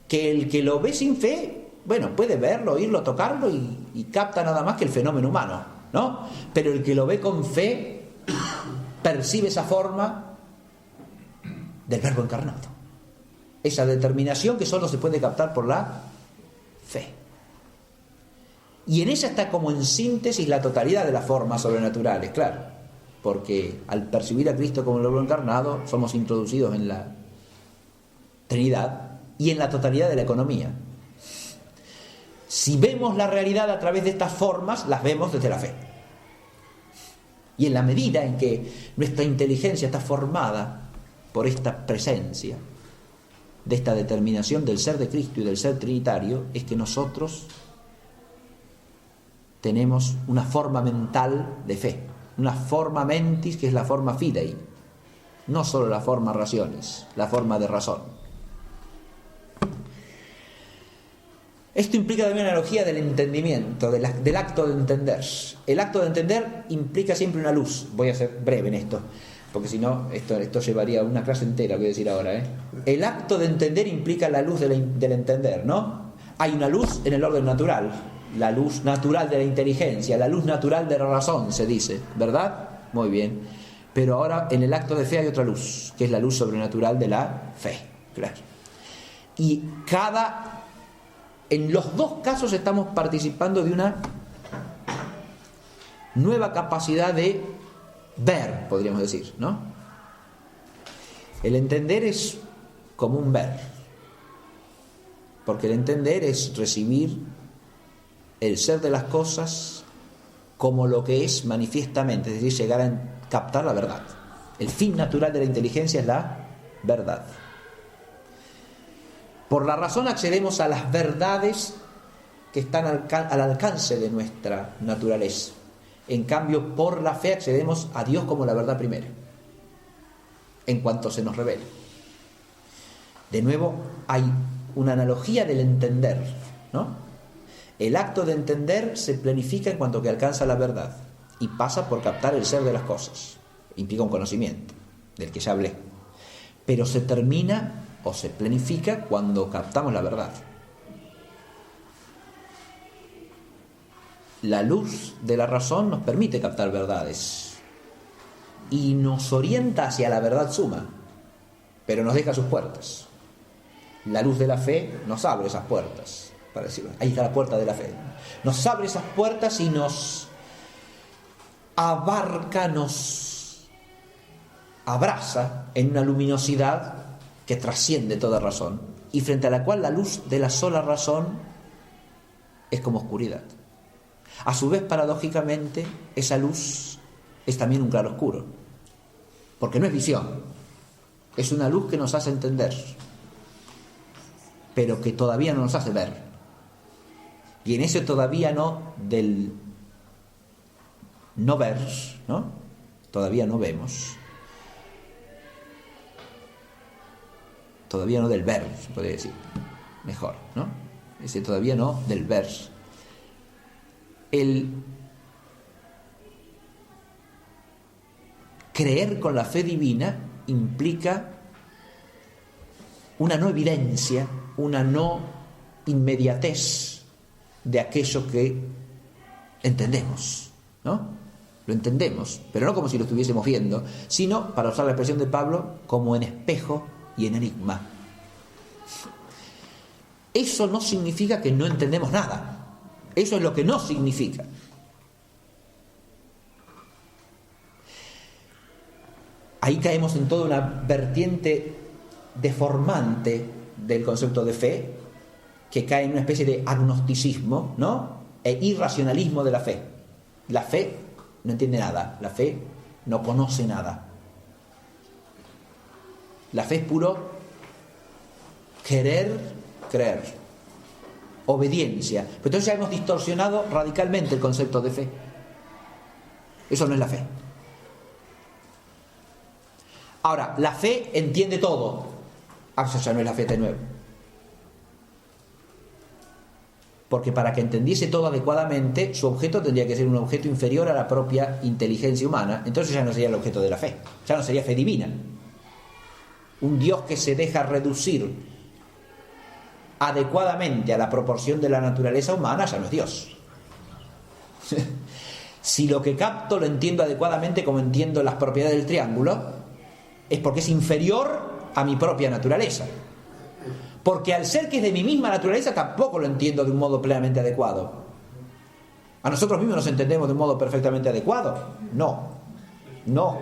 Que el que lo ve sin fe, bueno, puede verlo, oírlo, tocarlo y capta nada más que el fenómeno humano, ¿no? Pero el que lo ve con fe percibe esa forma del Verbo encarnado, esa determinación que solo se puede captar por la fe. Y en ella está como en síntesis la totalidad de las formas sobrenaturales, claro, porque al percibir a Cristo como el Verbo encarnado somos introducidos en la Trinidad y en la totalidad de la economía. Si vemos la realidad a través de estas formas, las vemos desde la fe. Y en la medida en que nuestra inteligencia está formada por esta presencia, de esta determinación del ser de Cristo y del ser trinitario es que nosotros tenemos una forma mental de fe, una forma mentis que es la forma fidei, no solo la forma rationis, la forma de razón. Esto implica también una analogía del entendimiento, del acto de entender. El acto de entender implica siempre una luz. Voy a ser breve en esto, porque si no, esto llevaría una clase entera, voy a decir ahora. El acto de entender implica la luz del entender, ¿no? Hay una luz en el orden natural, la luz natural de la inteligencia, la luz natural de la razón, se dice, ¿verdad? Muy bien. Pero ahora en el acto de fe hay otra luz, que es la luz sobrenatural de la fe, claro. Y en los dos casos estamos participando de una nueva capacidad de ver, podríamos decir, ¿no? El entender es como un ver, porque el entender es recibir el ser de las cosas como lo que es manifiestamente, es decir, llegar a captar la verdad. El fin natural de la inteligencia es la verdad. Por la razón accedemos a las verdades que están al alcance de nuestra naturaleza. En cambio, por la fe accedemos a Dios como la verdad primera, en cuanto se nos revela. De nuevo, hay una analogía del entender, ¿no? El acto de entender se planifica en cuanto que alcanza la verdad y pasa por captar el ser de las cosas. Implica un conocimiento, del que ya hablé. Pero se termina o se planifica cuando captamos la verdad. La luz de la razón nos permite captar verdades y nos orienta hacia la verdad suma, pero nos deja sus puertas. La luz de la fe nos abre esas puertas, para decirlo. Ahí está la puerta de la fe. Nos abre esas puertas y nos abarca, nos abraza en una luminosidad que trasciende toda razón y frente a la cual la luz de la sola razón es como oscuridad. A su vez, paradójicamente, esa luz es también un claroscuro, porque no es visión, es una luz que nos hace entender, pero que todavía no nos hace ver. Y en ese todavía no del no ver, ¿no? Todavía no vemos. Todavía no del ver, se podría decir. Mejor, ¿no? Ese todavía no del ver. El creer con la fe divina implica una no evidencia, una no inmediatez de aquello que entendemos, ¿no? Lo entendemos, pero no como si lo estuviésemos viendo, sino, para usar la expresión de Pablo, como en espejo y en enigma. Eso no significa que no entendemos nada. Eso es lo que no significa. Ahí caemos en toda una vertiente deformante del concepto de fe, que cae en una especie de agnosticismo, ¿no? E irracionalismo de la fe. La fe no entiende nada, la fe no conoce nada. La fe es puro querer creer, obediencia. Pero entonces ya hemos distorsionado radicalmente el concepto de fe. Eso no es la fe. Ahora, la fe entiende todo. Eso ya no es la fe de nuevo. Porque para que entendiese todo adecuadamente, su objeto tendría que ser un objeto inferior a la propia inteligencia humana. Entonces ya no sería el objeto de la fe. Ya no sería fe divina. Un Dios que se deja reducir adecuadamente a la proporción de la naturaleza humana ya no es Dios. Si lo que capto lo entiendo adecuadamente como entiendo las propiedades del triángulo, es porque es inferior a mi propia naturaleza. Porque al ser que es de mi misma naturaleza tampoco lo entiendo de un modo plenamente adecuado. ¿A nosotros mismos nos entendemos de un modo perfectamente adecuado? No.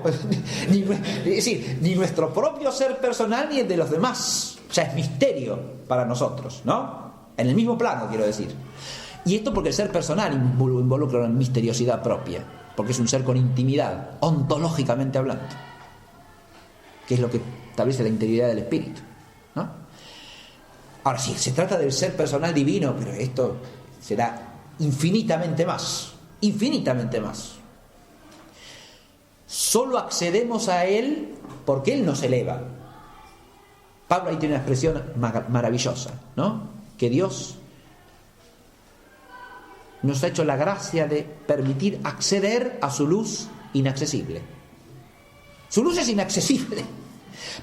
Es decir, ni nuestro propio ser personal ni el de los demás. Ya es misterio para nosotros, ¿no? En el mismo plano, quiero decir. Y esto porque el ser personal involucra una misteriosidad propia, porque es un ser con intimidad, ontológicamente hablando, que es lo que establece la integridad del espíritu, ¿no? Ahora sí, se trata del ser personal divino, pero esto será infinitamente más, infinitamente más. Solo accedemos a Él porque Él nos eleva. Pablo ahí tiene una expresión maravillosa, ¿no? Que Dios nos ha hecho la gracia de permitir acceder a su luz inaccesible. Su luz es inaccesible.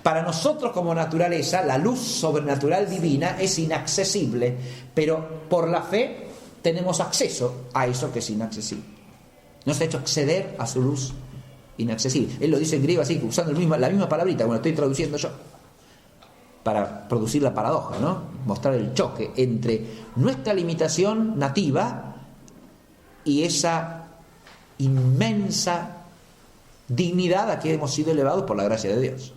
Para nosotros como naturaleza, la luz sobrenatural divina es inaccesible, pero por la fe tenemos acceso a eso que es inaccesible. Nos ha hecho acceder a su luz inaccesible. Él lo dice en griego así, usando la misma palabrita, bueno, estoy traduciendo yo, para producir la paradoja, ¿no? Mostrar el choque entre nuestra limitación nativa y esa inmensa dignidad a que hemos sido elevados por la gracia de Dios,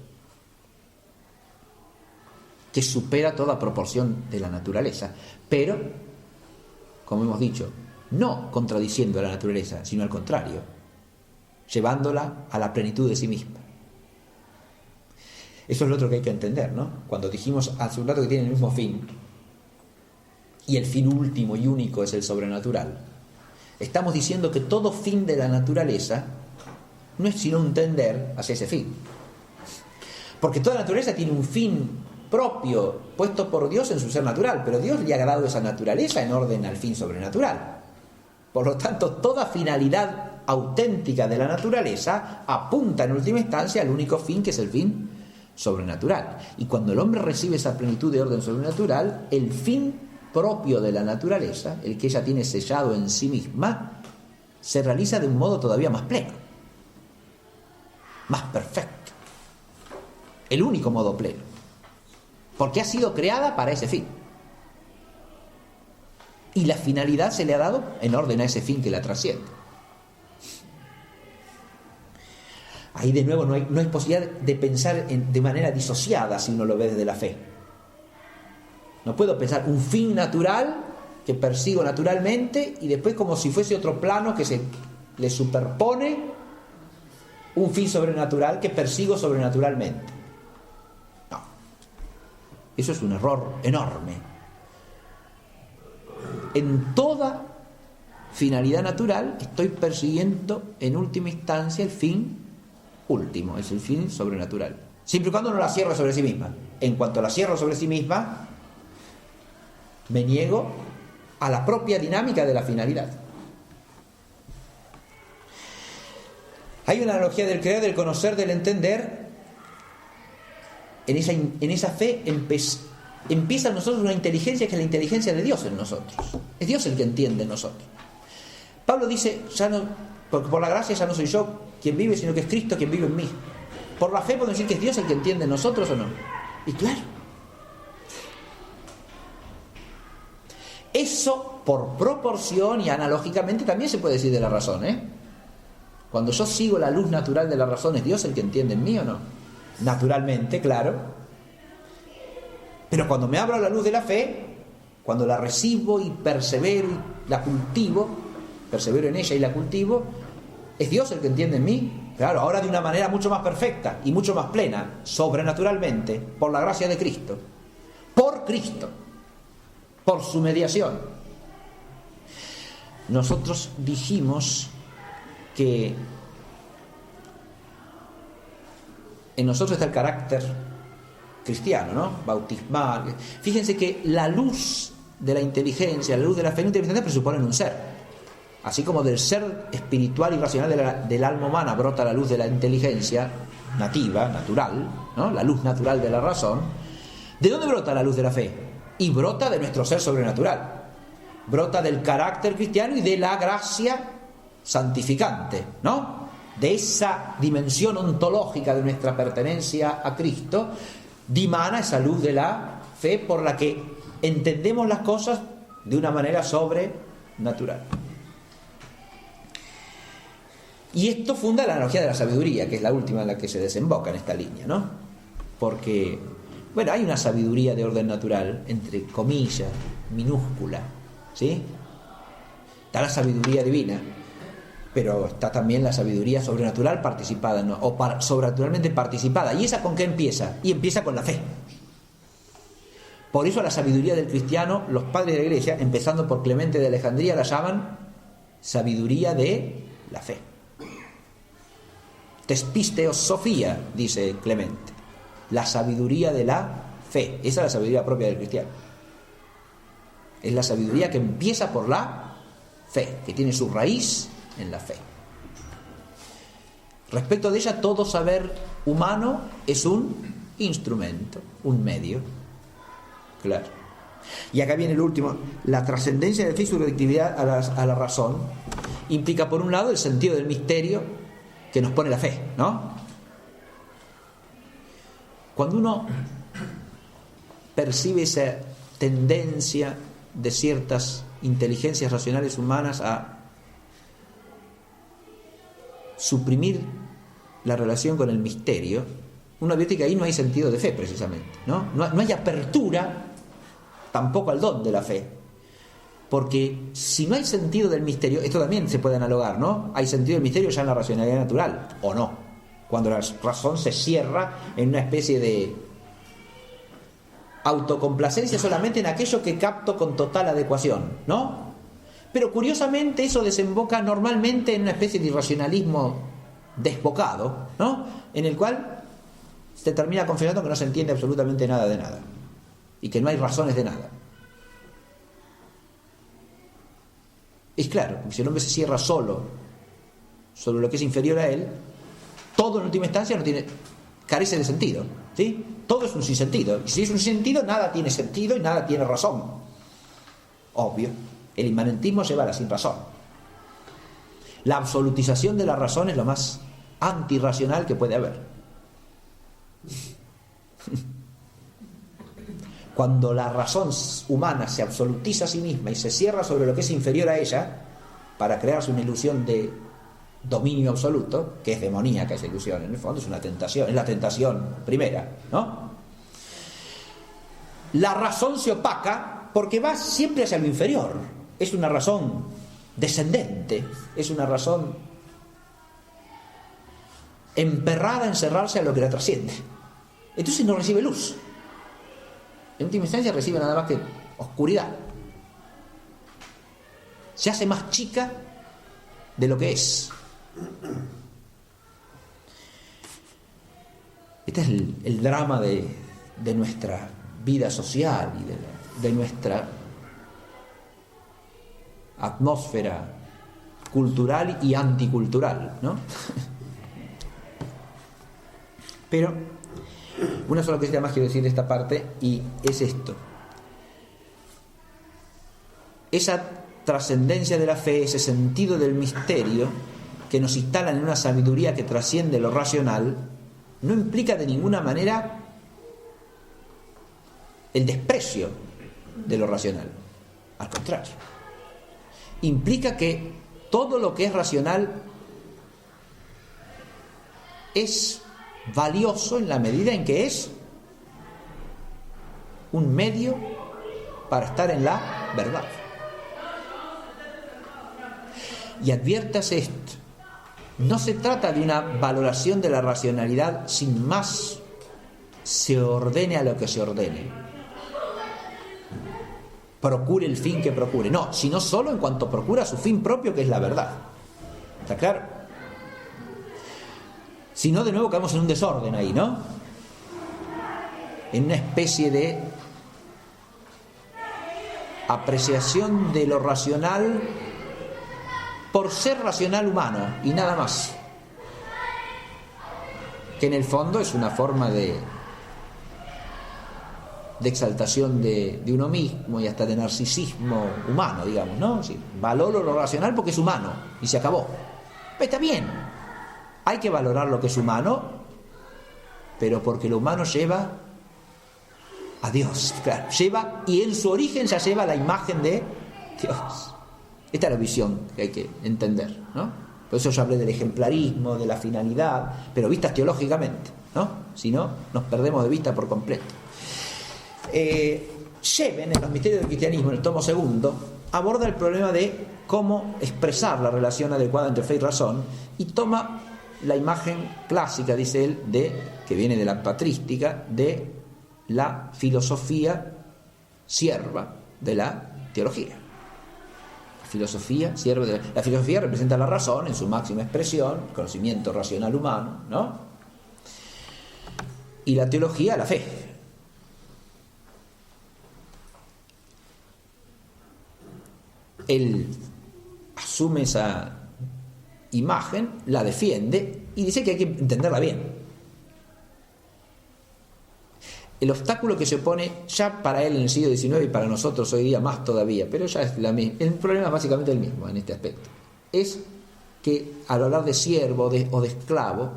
que supera toda proporción de la naturaleza, pero, como hemos dicho, no contradiciendo a la naturaleza, sino al contrario, llevándola a la plenitud de sí misma. Eso es lo otro que hay que entender, ¿no? Cuando dijimos hace un rato que tiene el mismo fin, y el fin último y único es el sobrenatural, estamos diciendo que todo fin de la naturaleza no es sino un tender hacia ese fin. Porque toda naturaleza tiene un fin propio, puesto por Dios en su ser natural, pero Dios le ha dado esa naturaleza en orden al fin sobrenatural. Por lo tanto, toda finalidad auténtica de la naturaleza apunta en última instancia al único fin, que es el fin sobrenatural. Y cuando el hombre recibe esa plenitud de orden sobrenatural, el fin propio de la naturaleza, el que ella tiene sellado en sí misma, se realiza de un modo todavía más pleno, más perfecto, el único modo pleno, porque ha sido creada para ese fin, y la finalidad se le ha dado en orden a ese fin que la trasciende. Ahí de nuevo no hay posibilidad de pensar de manera disociada si uno lo ve desde la fe. No puedo pensar un fin natural que persigo naturalmente y después como si fuese otro plano que se le superpone un fin sobrenatural que persigo sobrenaturalmente. No. Eso es un error enorme. En toda finalidad natural estoy persiguiendo en última instancia el fin último, es el fin sobrenatural. Siempre y cuando no la cierro sobre sí misma. En cuanto la cierro sobre sí misma, me niego a la propia dinámica de la finalidad. Hay una analogía del creer, del conocer, del entender. En esa fe empieza en nosotros una inteligencia que es la inteligencia de Dios en nosotros. Es Dios el que entiende en nosotros. Pablo dice, ya no, porque por la gracia ya no soy yo quien vive, sino que es Cristo quien vive en mí. Por la fe podemos decir que es Dios el que entiende en nosotros, ¿o no? Y claro, eso por proporción y analógicamente también se puede decir de la razón, ¿eh? Cuando yo sigo la luz natural de la razón, ¿es Dios el que entiende en mí o no? Naturalmente, claro. Pero cuando me abro a la luz de la fe, cuando la recibo y persevero y la cultivo, persevero en ella y la cultivo, ¿es Dios el que entiende en mí? Claro, ahora de una manera mucho más perfecta y mucho más plena, sobrenaturalmente, por la gracia de Cristo, por su mediación. Nosotros dijimos que en nosotros está el carácter cristiano, ¿no? Bautismal. Fíjense que la luz de la inteligencia, la luz de la fe inteligencia presuponen un ser. Así como del ser espiritual y racional del alma humana brota la luz de la inteligencia nativa, natural, ¿no? La luz natural de la razón. ¿De dónde brota la luz de la fe? Y brota de nuestro ser sobrenatural. Brota del carácter cristiano y de la gracia santificante, ¿no? De esa dimensión ontológica de nuestra pertenencia a Cristo, dimana esa luz de la fe por la que entendemos las cosas de una manera sobrenatural. Y esto funda la analogía de la sabiduría, que es la última en la que se desemboca en esta línea, ¿no? Porque, bueno, hay una sabiduría de orden natural, entre comillas, minúscula, ¿sí? Está la sabiduría divina, pero está también la sabiduría sobrenatural participada, ¿no? Sobrenaturalmente participada. ¿Y esa con qué empieza? Y empieza con la fe. Por eso a la sabiduría del cristiano, los padres de la Iglesia, empezando por Clemente de Alejandría, la llaman sabiduría de la fe. Tespisteos Sofía, dice Clemente, la sabiduría de la fe. Esa es la sabiduría propia del cristiano. Es la sabiduría que empieza por la fe, que tiene su raíz en la fe. Respecto de ella, todo saber humano es un instrumento, un medio. Claro. Y acá viene el último. La trascendencia de la fe y su reactividad a la razón implica, por un lado, el sentido del misterio que nos pone la fe, ¿no? Cuando uno percibe esa tendencia de ciertas inteligencias racionales humanas a suprimir la relación con el misterio, uno advierte que ahí no hay sentido de fe, precisamente, ¿no? No hay apertura tampoco al don de la fe, porque si no hay sentido del misterio, esto también se puede analogar, ¿no? Hay sentido del misterio ya en la racionalidad natural, ¿o no? Cuando la razón se cierra en una especie de autocomplacencia solamente en aquello que capto con total adecuación, ¿no? Pero curiosamente eso desemboca normalmente en una especie de irracionalismo desbocado, ¿no? En el cual se termina confesando que no se entiende absolutamente nada de nada y que no hay razones de nada. Es claro, porque si el hombre se cierra solo sobre lo que es inferior a él, todo en última instancia carece de sentido, ¿sí? Todo es un sinsentido. Y si es un sinsentido, nada tiene sentido y nada tiene razón. Obvio. El inmanentismo lleva a la sinrazón. La absolutización de la razón es lo más antirracional que puede haber. Cuando la razón humana se absolutiza a sí misma y se cierra sobre lo que es inferior a ella para crearse una ilusión de dominio absoluto, que es demoníaca esa ilusión, en el fondo es una tentación, es la tentación primera, ¿no? La razón se opaca porque va siempre hacia lo inferior. Es una razón descendente, es una razón emperrada en cerrarse a lo que la trasciende. Entonces no recibe luz. En última instancia recibe nada más que oscuridad. Se hace más chica de lo que es. Este es el drama de nuestra vida social y de nuestra atmósfera cultural y anticultural, ¿no? Pero una sola cosa más quiero decir de esta parte, y es esto: esa trascendencia de la fe, ese sentido del misterio que nos instalan en una sabiduría que trasciende lo racional, no implica de ninguna manera el desprecio de lo racional. Al contrario, implica que todo lo que es racional es valioso en la medida en que es un medio para estar en la verdad. Y adviértase esto: no se trata de una valoración de la racionalidad sin más se ordene a lo que se ordene, procure el fin que procure, no, sino solo en cuanto procura su fin propio, que es la verdad. ¿Está claro? Si no, de nuevo caemos en un desorden ahí, ¿no? En una especie de apreciación de lo racional por ser racional humano y nada más, que en el fondo es una forma de exaltación de uno mismo y hasta de narcisismo humano, digamos, ¿no? Sí, valoro lo racional porque es humano y se acabó. Pero está bien, hay que valorar lo que es humano, pero porque lo humano lleva a Dios, claro, lleva, y en su origen ya lleva la imagen de Dios. Esta es la visión que hay que entender, ¿no? Por eso yo hablé del ejemplarismo, de la finalidad, pero vistas teológicamente, ¿no? Si no, nos perdemos de vista por completo. Scheven, en los misterios del cristianismo, en el tomo segundo, aborda el problema de cómo expresar la relación adecuada entre fe y razón, y toma la imagen clásica, dice él, que viene de la patrística, de la filosofía sierva de la teología. La filosofía, la filosofía representa la razón en su máxima expresión, el conocimiento racional humano, ¿no? Y la teología, la fe. Él asume esa imagen, la defiende y dice que hay que entenderla bien. El obstáculo que se opone ya para él en el siglo XIX y para nosotros hoy día más todavía, pero ya es la misma, el problema es básicamente el mismo en este aspecto, es que al hablar de siervo o de esclavo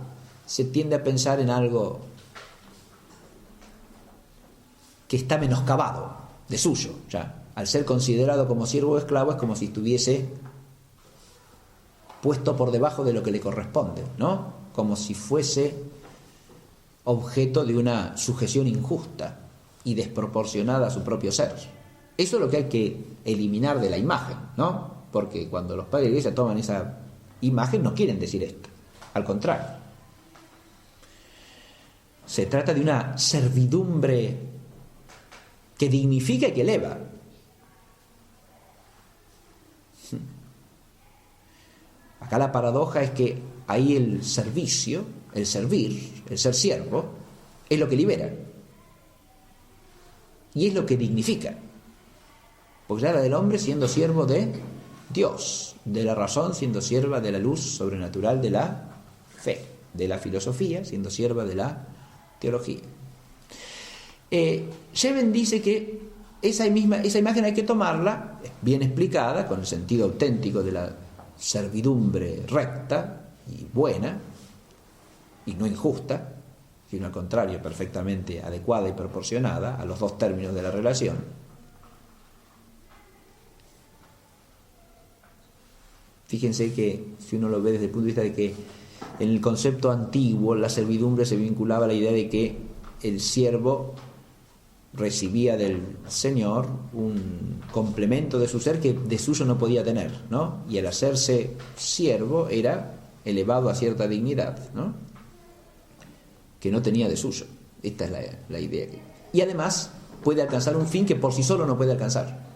se tiende a pensar en algo que está menoscabado, de suyo. Ya al ser considerado como siervo o esclavo es como si estuviese puesto por debajo de lo que le corresponde, ¿no? Como si fuese objeto de una sujeción injusta y desproporcionada a su propio ser. Eso es lo que hay que eliminar de la imagen, ¿no? Porque cuando los padres de la Iglesia toman esa imagen no quieren decir esto, al contrario. Se trata de una servidumbre que dignifica y que eleva. Acá la paradoja es que ahí el servicio, el servir, el ser siervo, es lo que libera. Y es lo que dignifica. Porque habla del hombre siendo siervo de Dios, de la razón siendo sierva de la luz sobrenatural de la fe, de la filosofía siendo sierva de la teología. Scheven dice que esa imagen hay que tomarla bien explicada, con el sentido auténtico de la servidumbre recta y buena, y no injusta, sino al contrario, perfectamente adecuada y proporcionada a los dos términos de la relación. Fíjense que si uno lo ve desde el punto de vista de que en el concepto antiguo la servidumbre se vinculaba a la idea de que el siervo recibía del Señor un complemento de su ser que de suyo no podía tener, ¿no? Y al hacerse siervo era elevado a cierta dignidad, ¿no? Que no tenía de suyo. Esta es la idea. Y además puede alcanzar un fin que por sí solo no puede alcanzar.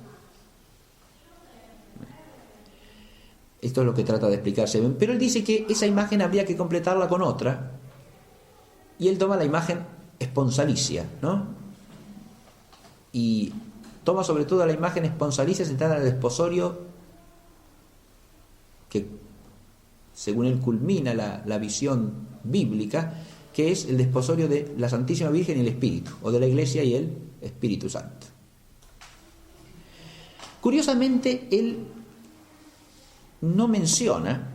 Esto es lo que trata de explicarse. Pero él dice que esa imagen habría que completarla con otra, y él toma la imagen esponsalicia, ¿no? Y toma sobre todo la imagen esponsalicia centrada en el desposorio que, según él, culmina la visión bíblica, que es el desposorio de la Santísima Virgen y el Espíritu, o de la Iglesia y el Espíritu Santo. Curiosamente, él no menciona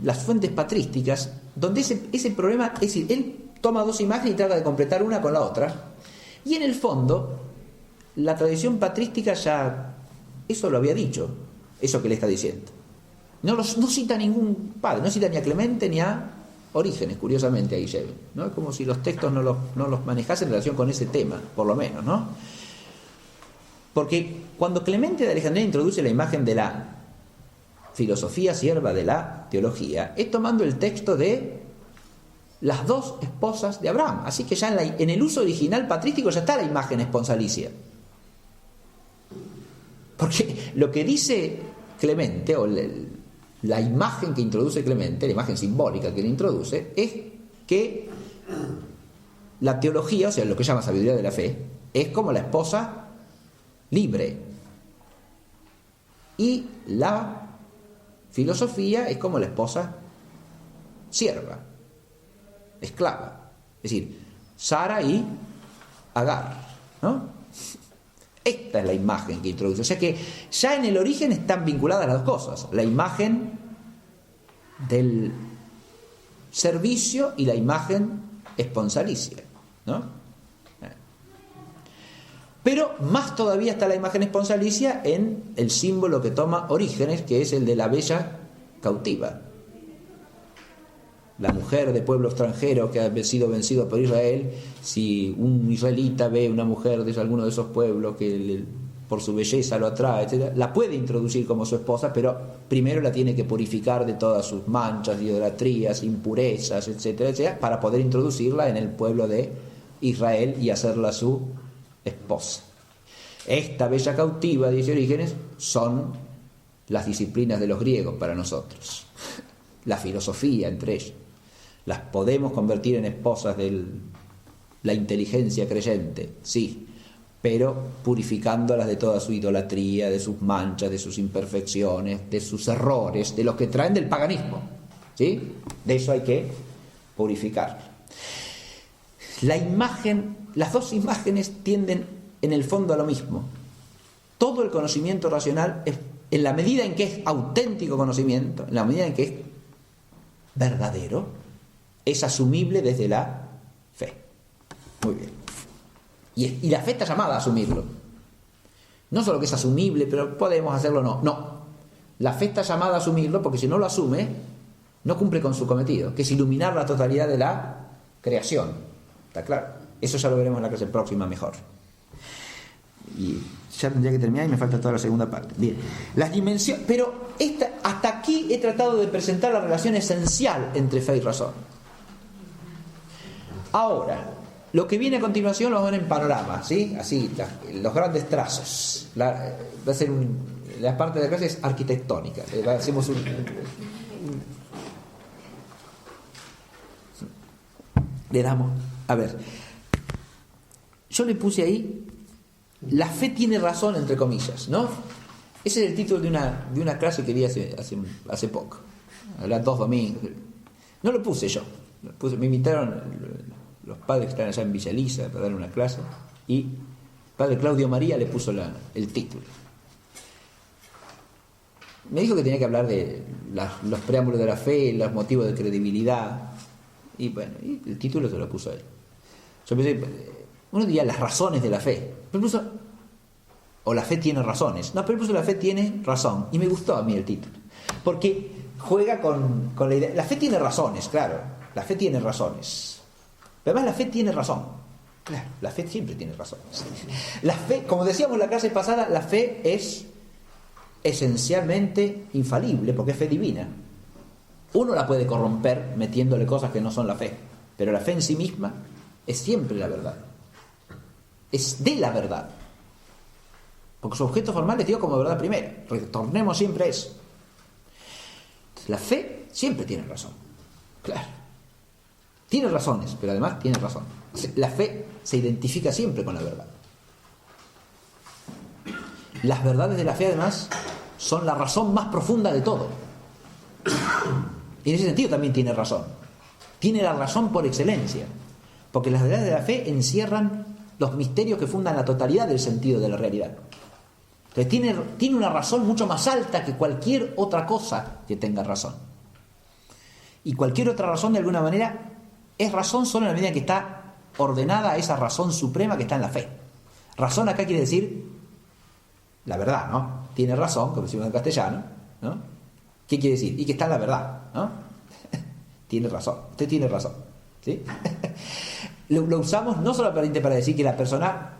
las fuentes patrísticas donde ese problema, es decir, él toma dos imágenes y trata de completar una con la otra, y en el fondo la tradición patrística ya eso lo había dicho, eso que le está diciendo. No cita a ningún padre, no cita ni a Clemente ni a Orígenes, curiosamente, ahí Scheven, ¿no? Es como si los textos no los manejase en relación con ese tema, por lo menos, ¿no? Porque cuando Clemente de Alejandría introduce la imagen de la filosofía sierva de la teología, es tomando el texto de las dos esposas de Abraham. Así que ya en el uso original patrístico ya está la imagen esponsalicia. Porque lo que dice Clemente, o la imagen que introduce Clemente, la imagen simbólica que le introduce, es que la teología, o sea, lo que llama sabiduría de la fe, es como la esposa libre, y la filosofía es como la esposa sierva, esclava, es decir, Sara y Agar, ¿no? Esta es la imagen que introduce. O sea que ya en el origen están vinculadas las dos cosas, la imagen del servicio y la imagen esponsalicia, ¿no? Pero más todavía está la imagen esponsalicia en el símbolo que toma Orígenes, que es el de la bella cautiva. La mujer de pueblo extranjero que ha sido vencido por Israel, si un israelita ve una mujer de alguno de esos pueblos que por su belleza lo atrae, etc., la puede introducir como su esposa, pero primero la tiene que purificar de todas sus manchas, idolatrías, impurezas, etcétera, etcétera, para poder introducirla en el pueblo de Israel y hacerla su esposa. Esta bella cautiva, dice Orígenes, son las disciplinas de los griegos para nosotros, la filosofía entre ellos. Las podemos convertir en esposas de la inteligencia creyente, sí, pero purificándolas de toda su idolatría, de sus manchas, de sus imperfecciones, de sus errores, de los que traen del paganismo, ¿sí? De eso hay que purificar. Las dos imágenes tienden en el fondo a lo mismo. Todo el conocimiento racional, en la medida en que es auténtico conocimiento, en la medida en que es verdadero, es asumible desde la fe. Muy bien. Y la fe está llamada a asumirlo. No solo que es asumible, pero podemos hacerlo o no. No. La fe está llamada a asumirlo porque si no lo asume, no cumple con su cometido, que es iluminar la totalidad de la creación. ¿Está claro? Eso ya lo veremos en la clase próxima mejor. Y ya tendría que terminar y me falta toda la segunda parte. Bien. Las dimensiones. Pero hasta aquí he tratado de presentar la relación esencial entre fe y razón. Ahora, lo que viene a continuación lo vamos a ver en panorama, ¿sí? Así, los grandes trazos. Va a ser la parte de la clase es arquitectónica. Hacemos le damos. A ver. Yo le puse ahí. La fe tiene razón, entre comillas, ¿no? Ese es el título de una clase que di hace poco. Las 2 domingos. No lo puse yo. Me invitaron los padres que están allá en Villa Elisa para dar una clase y el padre Claudio María le puso el título. Me dijo que tenía que hablar de los preámbulos de la fe, los motivos de credibilidad y bueno, y el título se lo puso él. Yo pensé, uno diría las razones de la fe, pero puso, o la fe tiene razones. No, pero puso la fe tiene razón y me gustó a mí el título porque juega con la idea. La fe tiene razones, claro, la fe tiene razones. Pero además la fe tiene razón. Claro, la fe siempre tiene razón. La fe, como decíamos en la clase pasada, la fe es esencialmente infalible porque es fe divina. Uno la puede corromper metiéndole cosas que no son la fe, pero la fe en sí misma es siempre la verdad. Es de la verdad. Porque su objeto formal es Dios como verdad primera. Retornemos siempre a eso. La fe siempre tiene razón. Claro. Tiene razones, pero además tiene razón. La fe se identifica siempre con la verdad. Las verdades de la fe, además, son la razón más profunda de todo. Y en ese sentido también tiene razón. Tiene la razón por excelencia. Porque las verdades de la fe encierran los misterios que fundan la totalidad del sentido de la realidad. Entonces tiene una razón mucho más alta que cualquier otra cosa que tenga razón. Y cualquier otra razón, de alguna manera, es razón solo en la medida que está ordenada a esa razón suprema que está en la fe. Razón acá quiere decir la verdad, ¿no? Tiene razón, como decimos en castellano, ¿no? ¿Qué quiere decir? Y que está en la verdad, ¿no? Tiene razón, usted tiene razón, ¿sí? Lo usamos no solamente para decir que la persona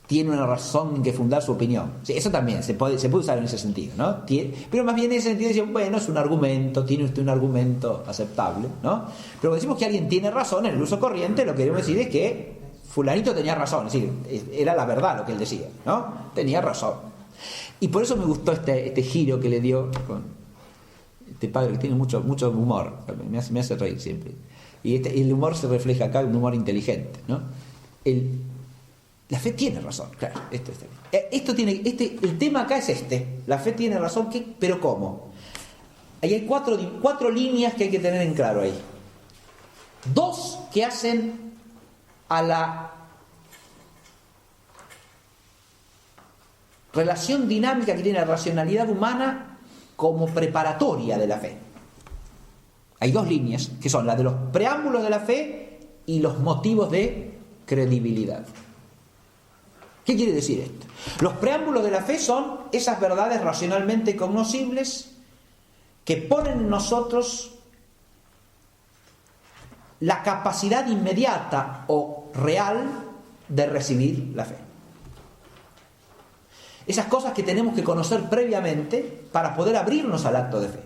tiene una razón en que fundar su opinión. Sí, eso también se puede usar en ese sentido, ¿no? Pero más bien en ese sentido decimos, bueno, es un argumento, tiene usted un argumento aceptable, ¿no? Pero cuando decimos que alguien tiene razón, en el uso corriente lo que queremos decir es que fulanito tenía razón, es decir, era la verdad lo que él decía, ¿no? Tenía razón. Y por eso me gustó este giro que le dio con este padre que tiene mucho humor, me hace reír siempre. Y el humor se refleja acá, un humor inteligente, ¿no? La fe tiene razón, claro. El tema acá es la fe tiene razón, pero ¿cómo? Ahí hay cuatro líneas que hay que tener en claro ahí. 2 que hacen a la relación dinámica que tiene la racionalidad humana como preparatoria de la fe. Hay 2 líneas que son las de los preámbulos de la fe y los motivos de credibilidad. ¿Qué quiere decir esto? Los preámbulos de la fe son esas verdades racionalmente cognoscibles que ponen en nosotros la capacidad inmediata o real de recibir la fe. Esas cosas que tenemos que conocer previamente para poder abrirnos al acto de fe.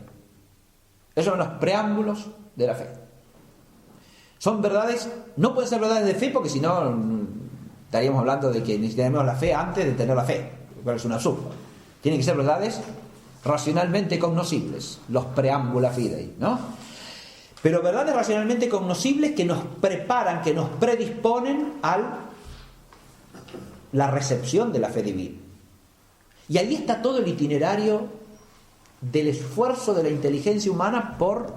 Esos son los preámbulos de la fe. Son verdades, no pueden ser verdades de fe, porque si no estaríamos hablando de que necesitamos la fe antes de tener la fe, lo cual es un absurdo. Tienen que ser verdades racionalmente cognoscibles, los preámbula fidei, ¿no? Pero verdades racionalmente cognoscibles que nos preparan, que nos predisponen a la recepción de la fe divina. Y ahí está todo el itinerario del esfuerzo de la inteligencia humana por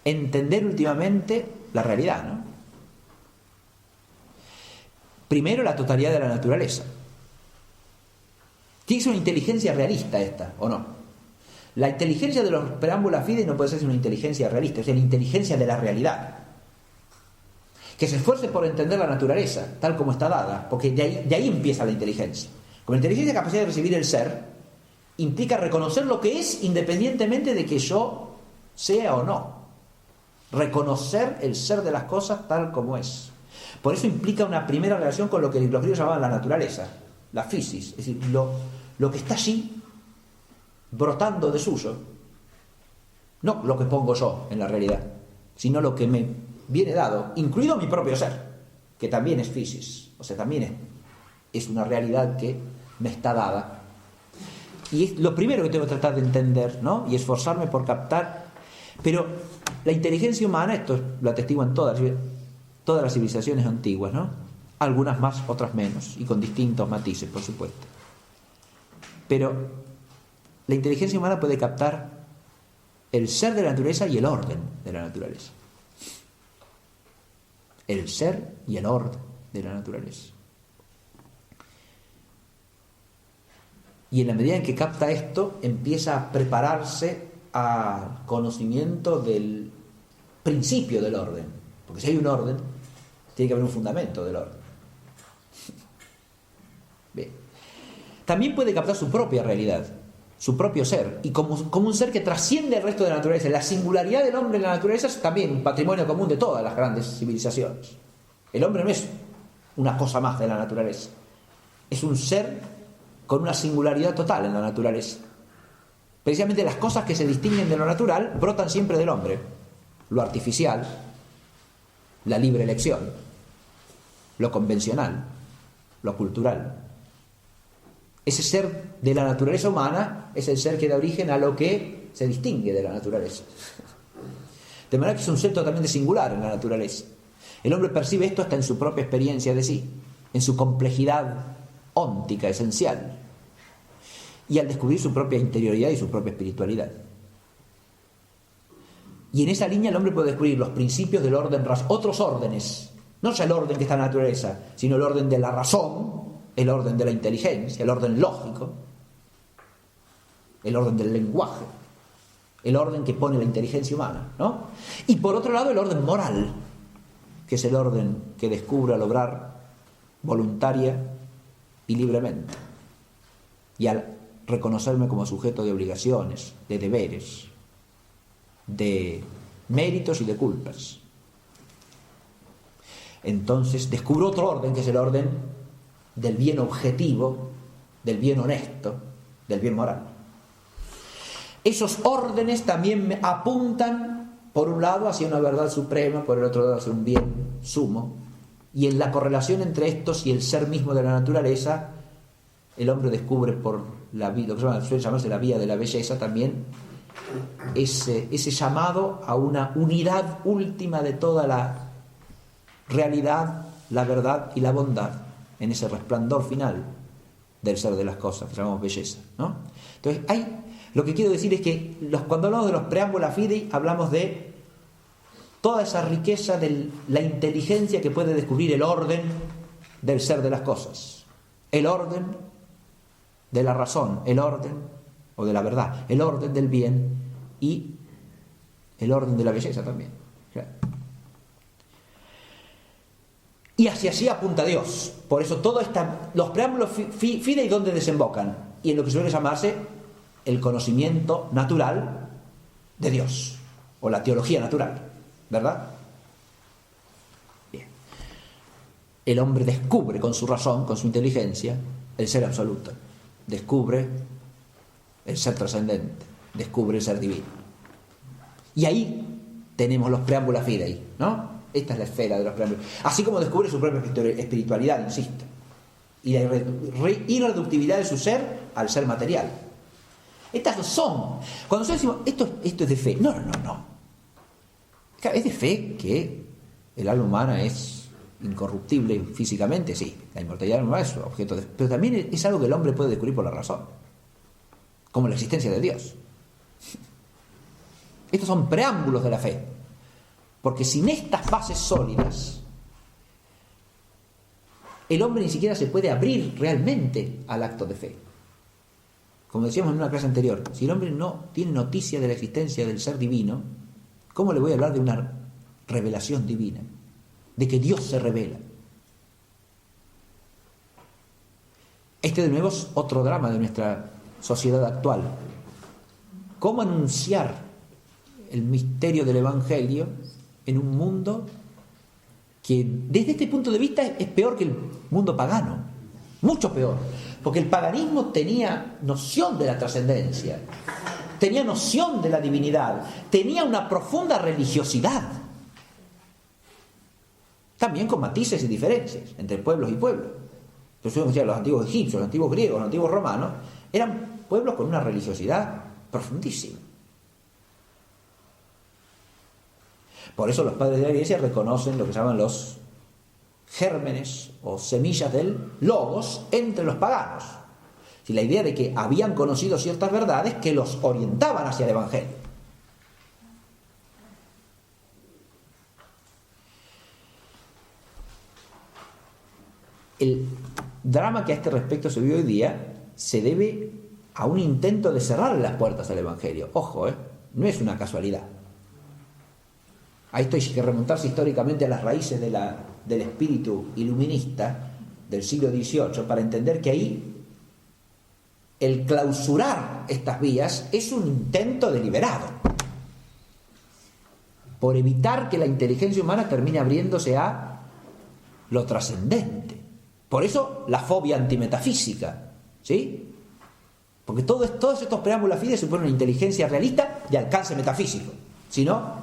entender últimamente la realidad, ¿no? Primero, la totalidad de la naturaleza. ¿Qué es una inteligencia realista esta, o no? La inteligencia de los preámbula fidei no puede ser una inteligencia realista, es la inteligencia de la realidad. Que se esfuerce por entender la naturaleza, tal como está dada, porque de ahí empieza la inteligencia. Como la inteligencia, capacidad de recibir el ser, implica reconocer lo que es independientemente de que yo sea o no. Reconocer el ser de las cosas tal como es. Por eso implica una primera relación con lo que los griegos llamaban la naturaleza, la physis, es decir, lo que está allí brotando de suyo, no lo que pongo yo en la realidad, sino lo que me viene dado, incluido mi propio ser, que también es physis, o sea, también es una realidad que me está dada. Y es lo primero que tengo que tratar de entender, ¿no? Y esforzarme por captar. Pero la inteligencia humana, esto lo atestiguan todas las civilizaciones antiguas, ¿no? Algunas más, otras menos, y con distintos matices, por supuesto. Pero la inteligencia humana puede captar el ser de la naturaleza y el orden de la naturaleza. El ser y el orden de la naturaleza. Y en la medida en que capta esto, empieza a prepararse al conocimiento del principio del orden. Porque si hay un orden, tiene que haber un fundamento del orden. Bien. También puede captar su propia realidad, su propio ser, y como un ser que trasciende el resto de la naturaleza. La singularidad del hombre en la naturaleza es también un patrimonio común de todas las grandes civilizaciones. El hombre no es una cosa más de la naturaleza, es un ser con una singularidad total en la naturaleza. Precisamente las cosas que se distinguen de lo natural brotan siempre del hombre: lo artificial, la libre elección, lo convencional, lo cultural. Ese ser de la naturaleza humana es el ser que da origen a lo que se distingue de la naturaleza. De manera que es un ser totalmente singular en la naturaleza. El hombre percibe esto hasta en su propia experiencia de sí, en su complejidad óntica, esencial, y al descubrir su propia interioridad y su propia espiritualidad. Y en esa línea el hombre puede descubrir los principios del orden, otros órdenes, no ya el orden que está en la naturaleza, sino el orden de la razón, el orden de la inteligencia, el orden lógico, el orden del lenguaje, el orden que pone la inteligencia humana, ¿no? Y por otro lado el orden moral, que es el orden que descubre al obrar voluntaria y libremente, y al reconocerme como sujeto de obligaciones, de deberes, de méritos y de culpas. Entonces descubro otro orden, que es el orden del bien objetivo, del bien honesto, del bien moral. Esos órdenes también me apuntan, por un lado, hacia una verdad suprema, por el otro lado, hacia un bien sumo. Y en la correlación entre estos y el ser mismo de la naturaleza, el hombre descubre por la vía, lo que suele llamarse la vía de la belleza, también ese llamado a una unidad última de toda la realidad, la verdad y la bondad, en ese resplandor final del ser de las cosas, que llamamos belleza, ¿no? Entonces, lo que quiero decir es que cuando hablamos de los preámbula fidei, hablamos de toda esa riqueza de la inteligencia que puede descubrir el orden del ser de las cosas, el orden de la razón, el orden, o de la verdad, el orden del bien y el orden de la belleza también. Y hacia allí apunta Dios. Por eso los preámbulos fidei, ¿dónde desembocan? Y en lo que suele llamarse el conocimiento natural de Dios, o la teología natural, ¿verdad? Bien. El hombre descubre con su razón, con su inteligencia, el ser absoluto. Descubre el ser trascendente, descubre el ser divino. Y ahí tenemos los preámbulos fidei, ¿no? Esta es la esfera de los preámbulos. Así como descubre su propia espiritualidad, insisto, y la irreductibilidad de su ser al ser material. Estas no son. Cuando nosotros decimos esto es de fe, no. Es de fe que el alma humana es incorruptible físicamente, sí. La inmortalidad del alma es objeto de fe, pero también es algo que el hombre puede descubrir por la razón, como la existencia de Dios. Estos son preámbulos de la fe, porque sin estas bases sólidas, el hombre ni siquiera se puede abrir realmente al acto de fe. Como decíamos en una clase anterior, si el hombre no tiene noticia de la existencia del ser divino, ¿cómo le voy a hablar de una revelación divina? De que Dios se revela. Este de nuevo es otro drama de nuestra sociedad actual. ¿Cómo anunciar el misterio del Evangelio en un mundo que desde este punto de vista es peor que el mundo pagano? Mucho peor. Porque el paganismo tenía noción de la trascendencia, tenía noción de la divinidad, tenía una profunda religiosidad. También con matices y diferencias entre pueblos y pueblos. Entonces, los antiguos egipcios, los antiguos griegos, los antiguos romanos, eran pueblos con una religiosidad profundísima. Por eso los padres de la Iglesia reconocen lo que se llaman los gérmenes o semillas del logos entre los paganos. Y la idea de que habían conocido ciertas verdades que los orientaban hacia el Evangelio. El drama que a este respecto se vive hoy día se debe a un intento de cerrar las puertas al Evangelio. Ojo, no es una casualidad. A esto hay que remontarse históricamente a las raíces del espíritu iluminista del siglo XVIII para entender que ahí el clausurar estas vías es un intento deliberado por evitar que la inteligencia humana termine abriéndose a lo trascendente. Por eso la fobia antimetafísica, ¿sí? Porque todos estos preámbulos fidei suponen una inteligencia realista de alcance metafísico. Si no,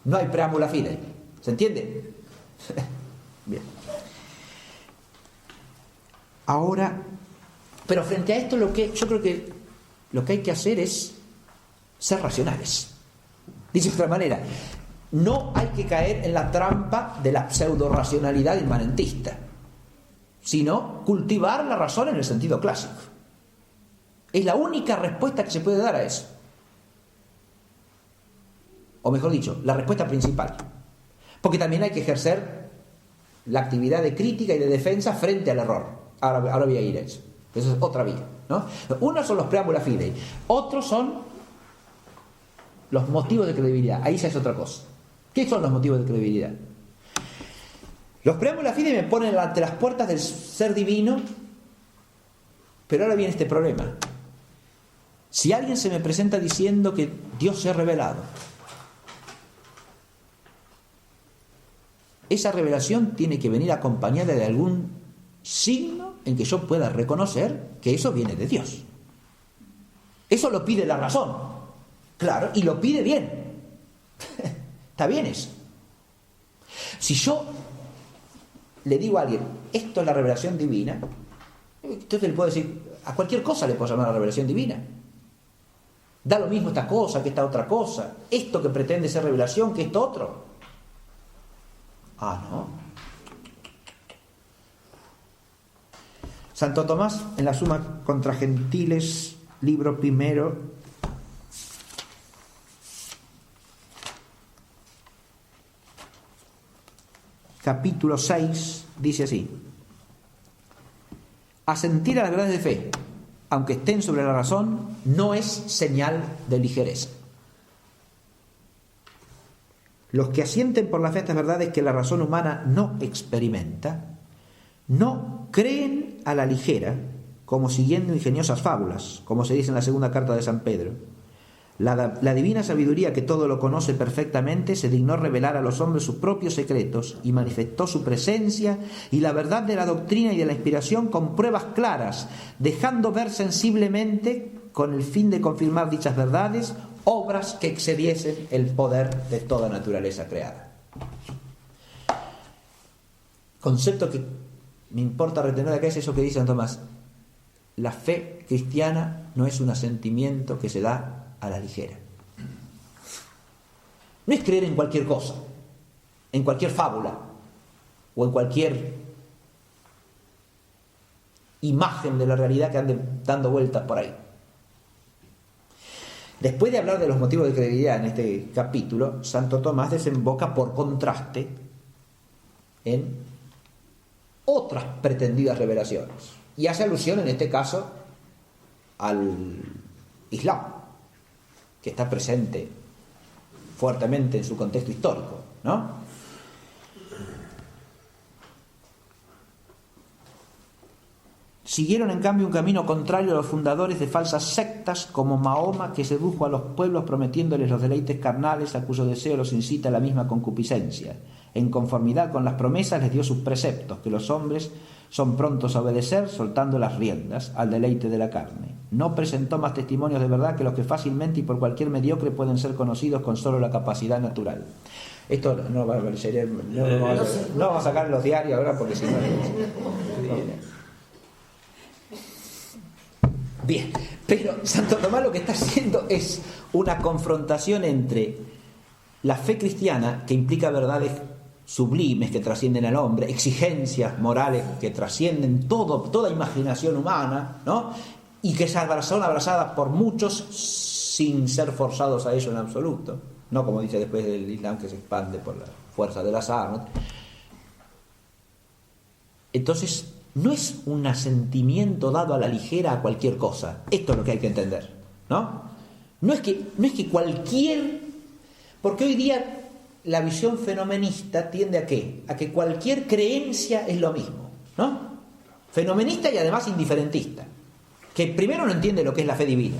no hay preámbula fidei. ¿Se entiende? Bien. Ahora, pero frente a esto yo creo que lo que hay que hacer es ser racionales. Dice de otra manera, no hay que caer en la trampa de la pseudo-racionalidad inmanentista, sino cultivar la razón en el sentido clásico. Es la única respuesta que se puede dar a eso. O mejor dicho, la respuesta principal. Porque también hay que ejercer la actividad de crítica y de defensa frente al error. Ahora voy a ir a eso. Esa es otra vía, ¿no? Unos son los preámbulos fidei, otros son los motivos de credibilidad. Ahí ya es otra cosa. ¿Qué son los motivos de credibilidad? Los preámbulos fidei me ponen ante las puertas del ser divino, pero ahora viene este problema. Si alguien se me presenta diciendo que Dios se ha revelado, esa revelación tiene que venir acompañada de algún signo en que yo pueda reconocer que eso viene de Dios. Eso lo pide la razón, claro, y lo pide bien. Está bien eso. Si yo le digo a alguien, esto es la revelación divina, entonces le puedo decir, a cualquier cosa le puedo llamar la revelación divina. Da lo mismo esta cosa que esta otra cosa, esto que pretende ser revelación que esto otro. Ah, no. Santo Tomás, en la Suma contra Gentiles, libro primero, capítulo 6, dice así: asentir a las verdades de fe, aunque estén sobre la razón, no es señal de ligereza. Los que asienten por la fe a estas verdades que la razón humana no experimenta, no creen a la ligera, como siguiendo ingeniosas fábulas, como se dice en la segunda carta de San Pedro. La divina sabiduría, que todo lo conoce perfectamente, se dignó revelar a los hombres sus propios secretos y manifestó su presencia y la verdad de la doctrina y de la inspiración con pruebas claras, dejando ver sensiblemente con el fin de confirmar dichas verdades, obras que excediesen el poder de toda naturaleza creada. Concepto que me importa retener acá es eso que dice San Tomás. La fe cristiana no es un asentimiento que se da a la ligera. No es creer en cualquier cosa, en cualquier fábula o en cualquier imagen de la realidad que ande dando vueltas por ahí. Después de hablar de los motivos de credibilidad en este capítulo, Santo Tomás desemboca por contraste en otras pretendidas revelaciones y hace alusión en este caso al Islam, que está presente fuertemente en su contexto histórico, ¿no? Siguieron en cambio un camino contrario a los fundadores de falsas sectas como Mahoma, que sedujo a los pueblos prometiéndoles los deleites carnales a cuyo deseo los incita la misma concupiscencia. En conformidad con las promesas les dio sus preceptos, que los hombres son prontos a obedecer soltando las riendas al deleite de la carne. No presentó más testimonios de verdad que los que fácilmente y por cualquier mediocre pueden ser conocidos con solo la capacidad natural. Esto no va a aparecer, no vamos a sacar en los diarios ahora porque si no... Bien, pero Santo Tomás lo que está haciendo es una confrontación entre la fe cristiana, que implica verdades sublimes que trascienden al hombre, exigencias morales que trascienden toda imaginación humana, ¿no? Y que son abrazadas por muchos sin ser forzados a ello en absoluto, no como dice después del Islam, que se expande por la fuerza del azar, ¿no? Entonces, no es un asentimiento dado a la ligera a cualquier cosa. Esto es lo que hay que entender, ¿no? No es que cualquier... Porque hoy día la visión fenomenista tiende ¿a qué? A que cualquier creencia es lo mismo, ¿no? Fenomenista y además indiferentista. Que primero no entiende lo que es la fe divina,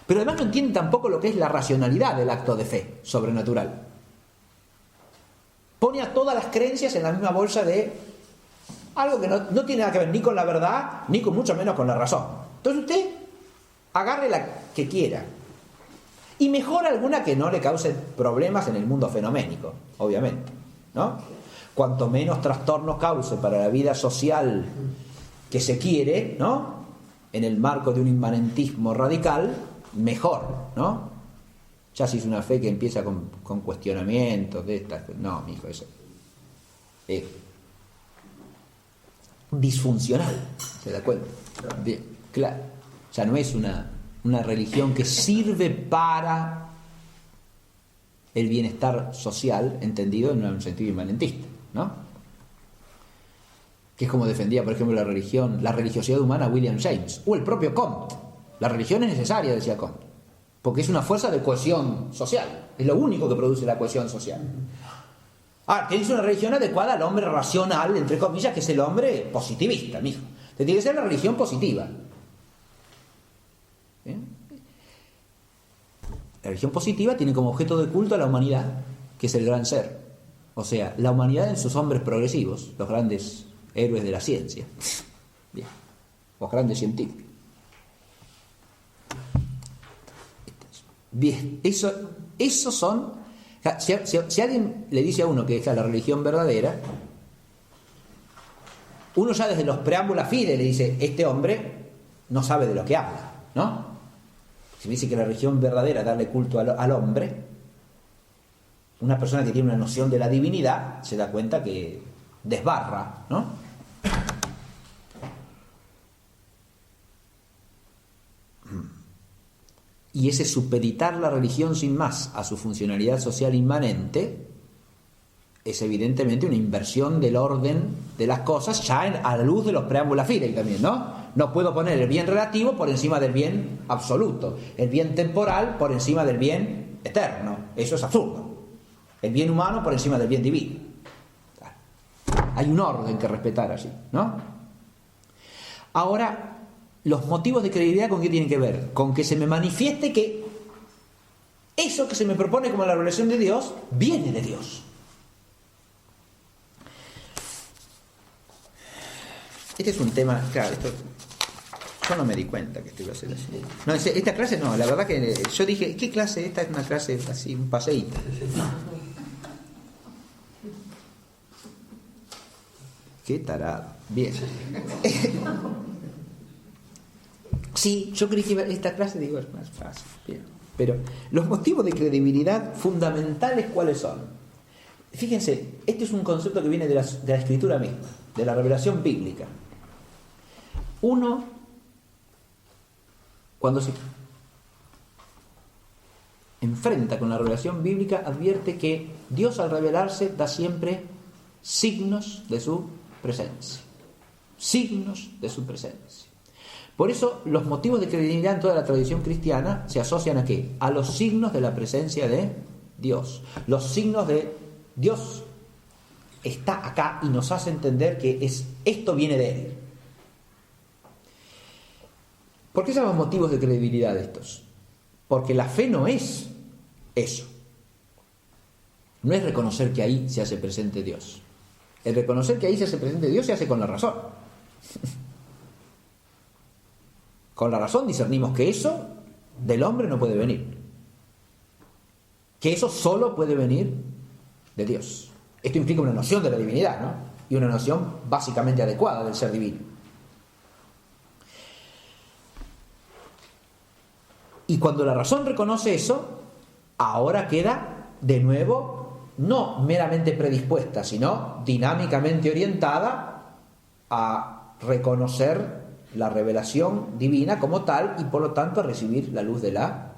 pero además no entiende tampoco lo que es la racionalidad del acto de fe sobrenatural. Pone a todas las creencias en la misma bolsa de... algo que no tiene nada que ver ni con la verdad, ni con mucho menos con la razón. Entonces usted agarre la que quiera. Y mejor alguna que no le cause problemas en el mundo fenoménico, obviamente, ¿no? Cuanto menos trastornos cause para la vida social que se quiere, ¿no? En el marco de un inmanentismo radical, mejor, ¿no? Ya si es una fe que empieza con cuestionamientos de estas... No, mijo, eso es... disfuncional, ¿se da cuenta? Bien, claro. O sea, no es una religión que sirve para el bienestar social, entendido en un sentido inmanentista, ¿no? Que es como defendía, por ejemplo, la religiosidad humana William James, o el propio Comte. La religión es necesaria, decía Comte, porque es una fuerza de cohesión social, es lo único que produce la cohesión social. Tienes una religión adecuada al hombre racional, entre comillas, que es el hombre positivista, mijo. Te tiene que ser la religión positiva. ¿Bien? La religión positiva tiene como objeto de culto a la humanidad, que es el gran ser. O sea, la humanidad en sus hombres progresivos, los grandes héroes de la ciencia. Bien. Los grandes científicos. Bien, eso son... Si alguien le dice a uno que es la religión verdadera, uno ya desde los preámbulos fide le dice, este hombre no sabe de lo que habla, ¿no? Si dice que la religión verdadera es darle culto al hombre, una persona que tiene una noción de la divinidad se da cuenta que desbarra, ¿no? Y ese supeditar la religión sin más a su funcionalidad social inmanente es evidentemente una inversión del orden de las cosas ya a la luz de los preámbulos fidei también, ¿no? No puedo poner el bien relativo por encima del bien absoluto, el bien temporal por encima del bien eterno. Eso es absurdo. El bien humano por encima del bien divino. Hay un orden que respetar allí, ¿no? Ahora, los motivos de credibilidad, ¿con qué tienen que ver? Con que se me manifieste que eso que se me propone como la revelación de Dios viene de Dios. Este es un tema, claro, esto Yo no me di cuenta que esto iba a ser así. No, esta clase no, la verdad que yo dije, ¿qué clase? Esta es una clase así, un paseíto. Qué tarado. Bien. Sí, yo creí que esta clase, digo, es más fácil. Bien. Pero los motivos de credibilidad fundamentales, ¿cuáles son? Fíjense, este es un concepto que viene de la escritura misma, de la revelación bíblica. Uno, cuando se enfrenta con la revelación bíblica, advierte que Dios al revelarse da siempre signos de su presencia. Signos de su presencia. Por eso los motivos de credibilidad en toda la tradición cristiana se asocian ¿a qué? A los signos de la presencia de Dios. Los signos de Dios está acá y nos hace entender que esto viene de Él. ¿Por qué llamamos motivos de credibilidad estos? Porque la fe no es eso. No es reconocer que ahí se hace presente Dios. El reconocer que ahí se hace presente Dios se hace con la razón. Con la razón discernimos que eso del hombre no puede venir. Que eso solo puede venir de Dios. Esto implica una noción de la divinidad, ¿no? Y una noción básicamente adecuada del ser divino. Y cuando la razón reconoce eso, ahora queda de nuevo no meramente predispuesta, sino dinámicamente orientada a reconocer la revelación divina como tal y por lo tanto a recibir la luz de la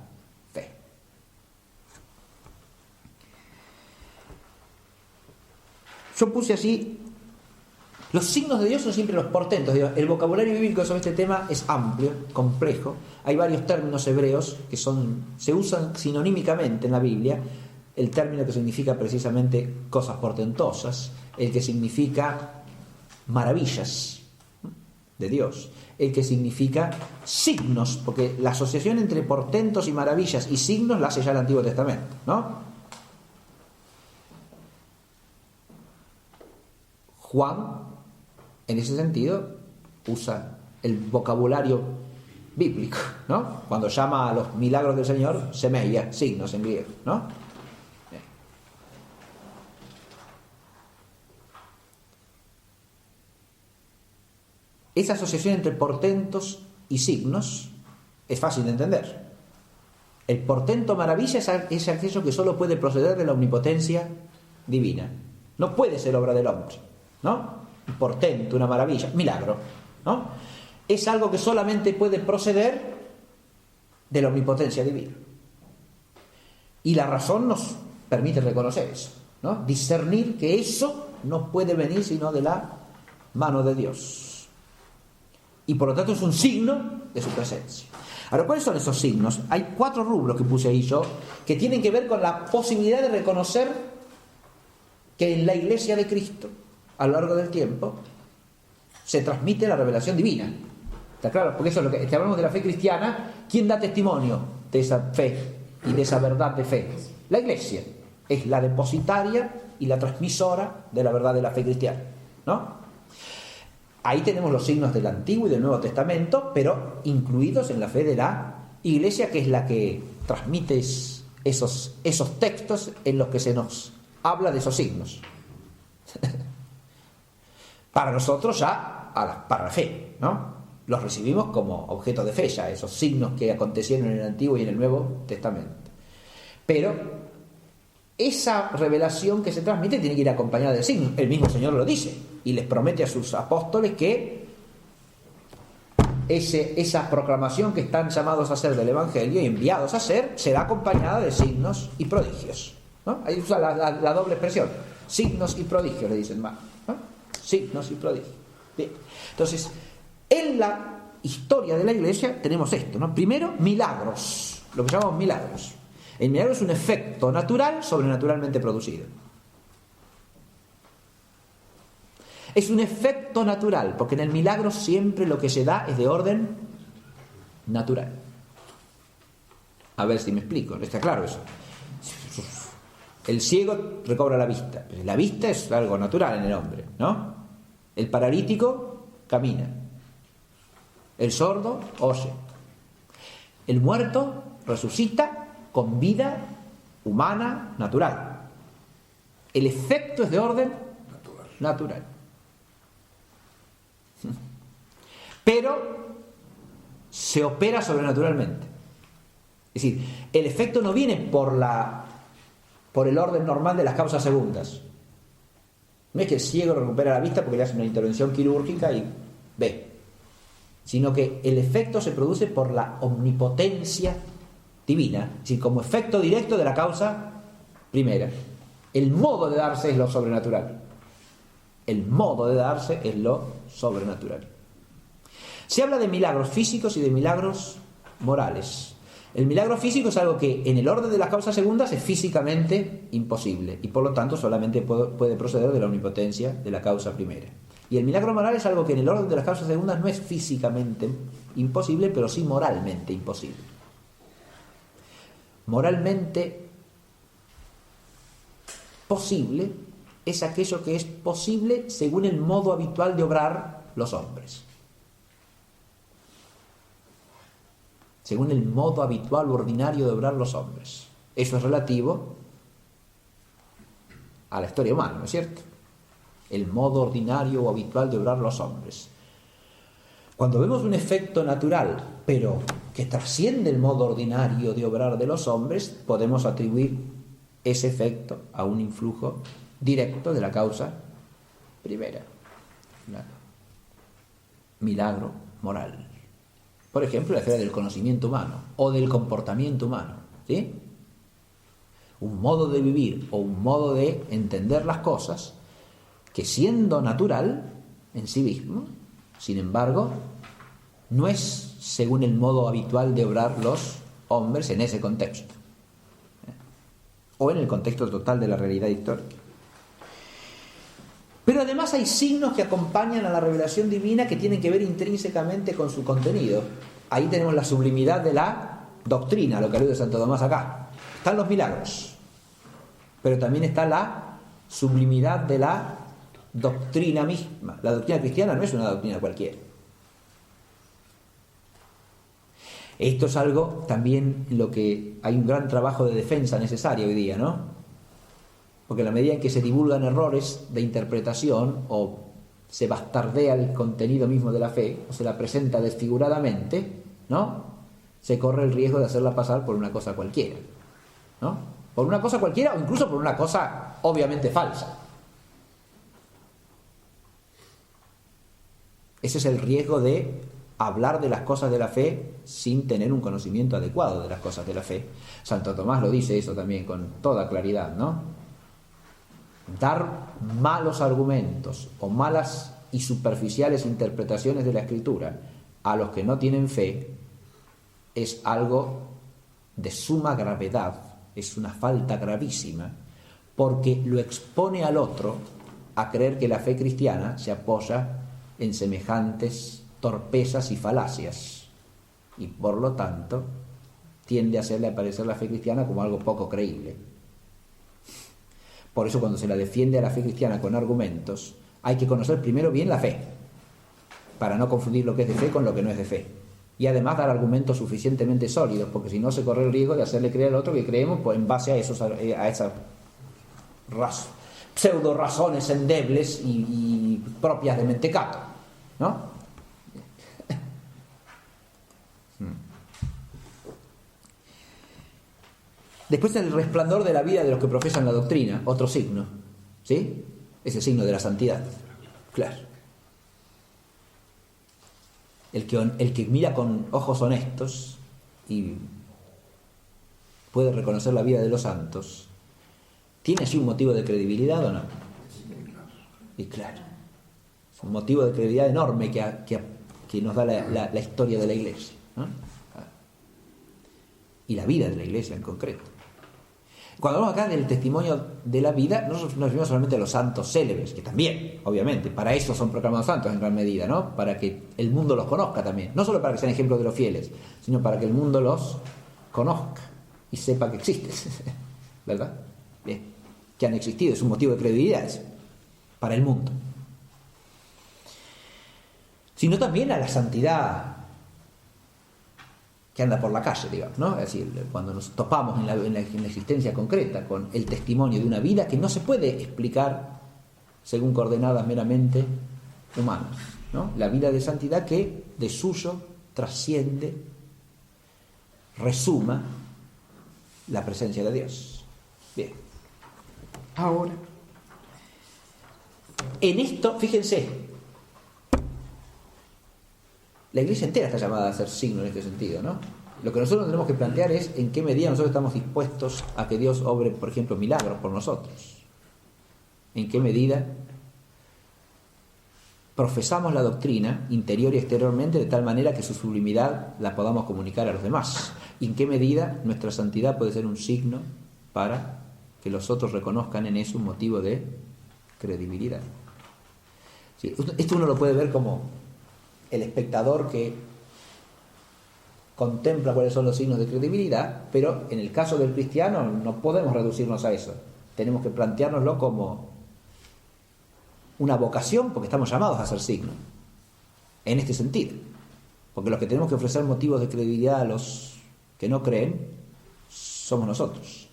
fe. Yo puse así, los signos de Dios son siempre los portentos. El vocabulario bíblico sobre este tema es amplio, complejo. Hay varios términos hebreos que se usan sinonímicamente en la Biblia. El término que significa precisamente cosas portentosas, el que significa maravillas de Dios, el que significa signos, porque la asociación entre portentos y maravillas y signos la hace ya el Antiguo Testamento, ¿no? Juan, en ese sentido, usa el vocabulario bíblico, ¿no? Cuando llama a los milagros del Señor, semeia, signos en griego, ¿no? Esa asociación entre portentos y signos es fácil de entender. El portento maravilla es aquello que solo puede proceder de la omnipotencia divina. No puede ser obra del hombre, ¿no? Un portento, una maravilla, milagro, ¿no? Es algo que solamente puede proceder de la omnipotencia divina. Y la razón nos permite reconocer eso, ¿no? Discernir que eso no puede venir sino de la mano de Dios. Y por lo tanto es un signo de su presencia. Ahora, ¿cuáles son esos signos? Hay 4 rubros que puse ahí yo, que tienen que ver con la posibilidad de reconocer que en la Iglesia de Cristo, a lo largo del tiempo, se transmite la revelación divina. ¿Está claro? Porque eso es lo que hablamos de la fe cristiana. ¿Quién da testimonio de esa fe y de esa verdad de fe? La Iglesia es la depositaria y la transmisora de la verdad de la fe cristiana, ¿no? Ahí tenemos los signos del Antiguo y del Nuevo Testamento, pero incluidos en la fe de la Iglesia, que es la que transmite esos textos en los que se nos habla de esos signos. Para nosotros ya, para la fe, ¿no? Los recibimos como objeto de fe ya, esos signos que acontecieron en el Antiguo y en el Nuevo Testamento. Pero esa revelación que se transmite tiene que ir acompañada de signos. El mismo Señor lo dice y les promete a sus apóstoles que esa proclamación que están llamados a hacer del Evangelio y enviados a hacer será acompañada de signos y prodigios, ¿no? Ahí usa la doble expresión, signos y prodigios, le dicen más, ¿no? Signos y prodigios. Bien. Entonces, en la historia de la Iglesia tenemos esto, ¿no? Primero, milagros, lo que llamamos milagros. El milagro es un efecto natural sobrenaturalmente producido. Es un efecto natural, porque en el milagro siempre lo que se da es de orden natural. A ver si me explico, ¿está claro eso? El ciego recobra la vista. La vista es algo natural en el hombre, ¿no? El paralítico camina. El sordo oye. El muerto resucita con vida humana natural. El efecto es de orden natural. Pero se opera sobrenaturalmente. Es decir, el efecto no viene por el orden normal de las causas segundas. No es que el ciego recupera la vista porque le hace una intervención quirúrgica y ve, sino que el efecto se produce por la omnipotencia divina, es decir, como efecto directo de la causa primera. El modo de darse es lo sobrenatural. El modo de darse es lo sobrenatural. Se habla de milagros físicos y de milagros morales. El milagro físico es algo que en el orden de las causas segundas es físicamente imposible y por lo tanto solamente puede proceder de la omnipotencia de la causa primera. Y el milagro moral es algo que en el orden de las causas segundas no es físicamente imposible, pero sí moralmente imposible. Moralmente posible es aquello que es posible según el modo habitual de obrar los hombres. Según el modo habitual o ordinario de obrar los hombres. Eso es relativo a la historia humana, ¿no es cierto? El modo ordinario o habitual de obrar los hombres. Cuando vemos un efecto natural, pero que trasciende el modo ordinario de obrar de los hombres, podemos atribuir ese efecto a un influjo directo de la causa primera. Milagro moral. Por ejemplo, la esfera del conocimiento humano o del comportamiento humano, ¿sí? Un modo de vivir o un modo de entender las cosas que, siendo natural en sí mismo, sin embargo, no es según el modo habitual de obrar los hombres en ese contexto, o en el contexto total de la realidad histórica. Pero además hay signos que acompañan a la revelación divina que tienen que ver intrínsecamente con su contenido. Ahí tenemos la sublimidad de la doctrina, lo que alude Santo Tomás acá. Están los milagros, pero también está la sublimidad de la doctrina misma. La doctrina cristiana no es una doctrina cualquiera. Esto es algo también en lo que hay un gran trabajo de defensa necesario hoy día, ¿no? Porque en la medida en que se divulgan errores de interpretación o se bastardea el contenido mismo de la fe o se la presenta desfiguradamente, ¿no? Se corre el riesgo de hacerla pasar por una cosa cualquiera, ¿no? Por una cosa cualquiera o incluso por una cosa obviamente falsa. Ese es el riesgo de hablar de las cosas de la fe sin tener un conocimiento adecuado de las cosas de la fe. Santo Tomás lo dice eso también con toda claridad, ¿no? Dar malos argumentos o malas y superficiales interpretaciones de la Escritura a los que no tienen fe es algo de suma gravedad, es una falta gravísima, porque lo expone al otro a creer que la fe cristiana se apoya en semejantes torpezas y falacias, y por lo tanto tiende a hacerle aparecer la fe cristiana como algo poco creíble. Por eso cuando se la defiende a la fe cristiana con argumentos, hay que conocer primero bien la fe, para no confundir lo que es de fe con lo que no es de fe. Y además dar argumentos suficientemente sólidos, porque si no se corre el riesgo de hacerle creer al otro que creemos pues, en base a esas pseudo razones endebles y propias de mentecato, ¿no? Después el resplandor de la vida de los que profesan la doctrina, otro signo, ¿sí? Es el signo de la santidad, claro. El que mira con ojos honestos y puede reconocer la vida de los santos, ¿tiene así un motivo de credibilidad o no? Y claro, es un motivo de credibilidad enorme que nos da la historia de la Iglesia, ¿no? Y la vida de la Iglesia en concreto. Cuando hablamos acá del testimonio de la vida, no nos referimos solamente a los santos célebres, que también, obviamente, para eso son proclamados santos en gran medida, ¿no? Para que el mundo los conozca también. No solo para que sean ejemplos de los fieles, sino para que el mundo los conozca y sepa que existen, ¿verdad? Bien, que han existido, es un motivo de credibilidad eso, para el mundo. Sino también a la santidad que anda por la calle, digamos, ¿no? Es decir, cuando nos topamos en la existencia concreta con el testimonio de una vida que no se puede explicar según coordenadas meramente humanas, ¿no? La vida de santidad que de suyo trasciende, resuma la presencia de Dios. Bien. Ahora, en esto, fíjense, la Iglesia entera está llamada a hacer signo en este sentido, ¿no? Lo que nosotros tenemos que plantear es en qué medida nosotros estamos dispuestos a que Dios obre, por ejemplo, milagros por nosotros. En qué medida profesamos la doctrina interior y exteriormente de tal manera que su sublimidad la podamos comunicar a los demás. Y en qué medida nuestra santidad puede ser un signo para que los otros reconozcan en eso un motivo de credibilidad. Sí, esto uno lo puede ver como el espectador que contempla cuáles son los signos de credibilidad, pero en el caso del cristiano no podemos reducirnos a eso. Tenemos que planteárnoslo como una vocación, porque estamos llamados a hacer signos en este sentido, porque los que tenemos que ofrecer motivos de credibilidad a los que no creen somos nosotros,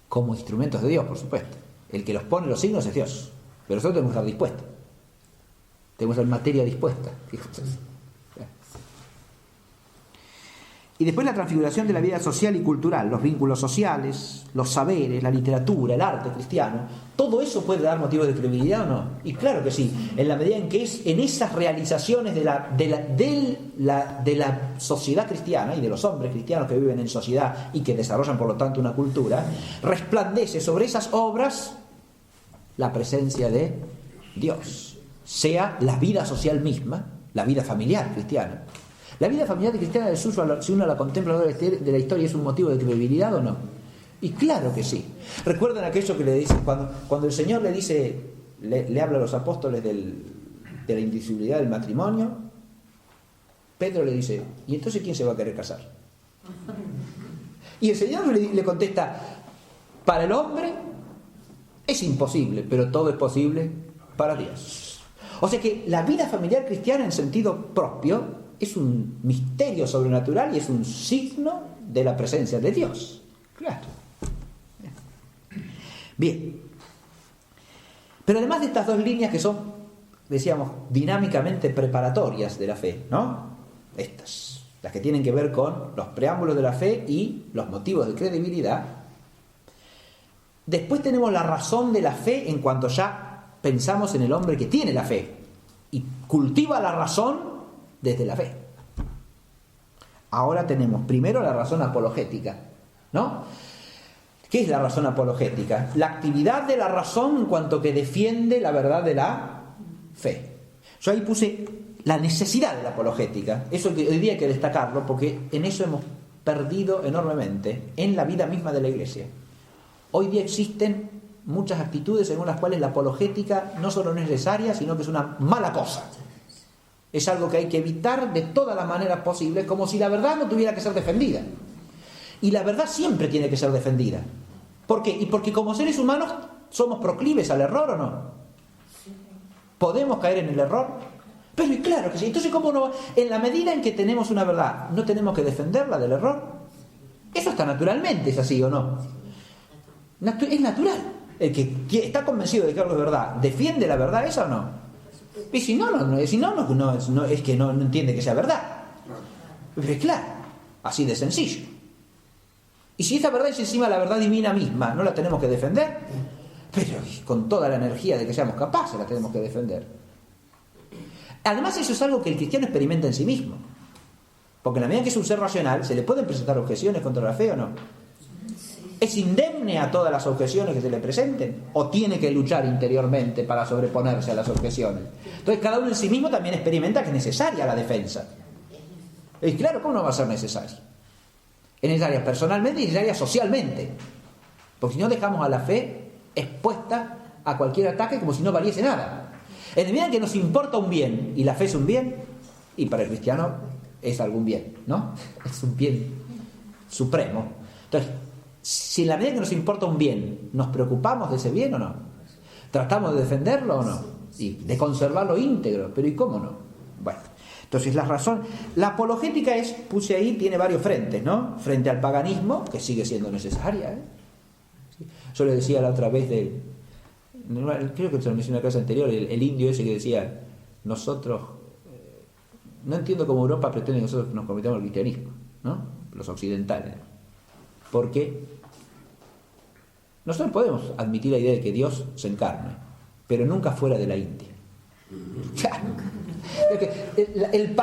como instrumentos de Dios, por supuesto. El que los pone los signos es Dios, pero nosotros tenemos que estar dispuestos, tenemos que estar en materia dispuesta, fíjense. Y después la transfiguración de la vida social y cultural, los vínculos sociales, los saberes, la literatura, el arte cristiano, todo eso puede dar motivos de credibilidad o no. Y claro que sí, en la medida en que es en esas realizaciones de la sociedad cristiana y de los hombres cristianos que viven en sociedad y que desarrollan por lo tanto una cultura, resplandece sobre esas obras la presencia de Dios, sea la vida social misma, la vida familiar cristiana. ¿La vida familiar cristiana del suyo, si uno la contempla de la historia, es un motivo de credibilidad o no? Y claro que sí. ¿Recuerdan aquello que le dice cuando el Señor le dice, le habla a los apóstoles de la indivisibilidad del matrimonio? Pedro le dice, ¿y entonces quién se va a querer casar? Y el Señor le contesta, para el hombre es imposible, pero todo es posible para Dios. O sea que la vida familiar cristiana en sentido propio es un misterio sobrenatural y es un signo de la presencia de Dios. Claro. Bien. Pero además de estas dos líneas que son, decíamos, dinámicamente preparatorias de la fe, ¿no? Estas, las que tienen que ver con los preámbulos de la fe y los motivos de credibilidad. Después tenemos la razón de la fe en cuanto ya pensamos en el hombre que tiene la fe y cultiva la razón desde la fe. Ahora tenemos primero la razón apologética, ¿no? ¿Qué es la razón apologética? La actividad de la razón en cuanto que defiende la verdad de la fe. Yo ahí puse la necesidad de la apologética. Eso que hoy día hay que destacarlo porque en eso hemos perdido enormemente en la vida misma de la Iglesia. Hoy día existen muchas actitudes según las cuales la apologética no solo no es necesaria, sino que es una mala cosa. Es algo que hay que evitar de todas las maneras posibles, como si la verdad no tuviera que ser defendida. Y la verdad siempre tiene que ser defendida. ¿Por qué? Y porque como seres humanos somos proclives al error, ¿o no? ¿Podemos caer en el error? Pero y claro que sí. Entonces, ¿cómo no? En la medida en que tenemos una verdad, ¿no tenemos que defenderla del error? Eso está naturalmente, ¿es así o no? Es natural. El que está convencido de que algo es verdad, ¿defiende la verdad esa o no? Y si no es que no entiende que sea verdad. Pero es claro, así de sencillo. Y si esa verdad es encima la verdad divina misma, ¿no la tenemos que defender? Pero con toda la energía de que seamos capaces la tenemos que defender. Además eso es algo que el cristiano experimenta en sí mismo. Porque en la medida que es un ser racional, ¿se le pueden presentar objeciones contra la fe o no? ¿Es indemne a todas las objeciones que se le presenten? ¿O tiene que luchar interiormente para sobreponerse a las objeciones? Entonces cada uno en sí mismo también experimenta que es necesaria la defensa. Y claro, ¿cómo no va a ser necesaria? Es necesaria personalmente y necesaria socialmente. Porque si no dejamos a la fe expuesta a cualquier ataque como si no valiese nada. En la medida que nos importa un bien y la fe es un bien, y para el cristiano es algún bien, ¿no? Es un bien supremo. Entonces, si en la medida que nos importa un bien, ¿nos preocupamos de ese bien o no? ¿Tratamos de defenderlo o no? Y de conservarlo íntegro, pero ¿y cómo no? Bueno, Entonces la apologética puse ahí, tiene varios frentes, ¿no? Frente al paganismo, que sigue siendo necesaria, ¿Sí? Yo le decía la otra vez creo que se lo mencioné en la clase anterior, el indio ese que decía, nosotros, no entiendo cómo Europa pretende que nosotros nos convirtamos al cristianismo, ¿no? Los occidentales. Porque nosotros podemos admitir la idea de que Dios se encarne, pero nunca fuera de la India. El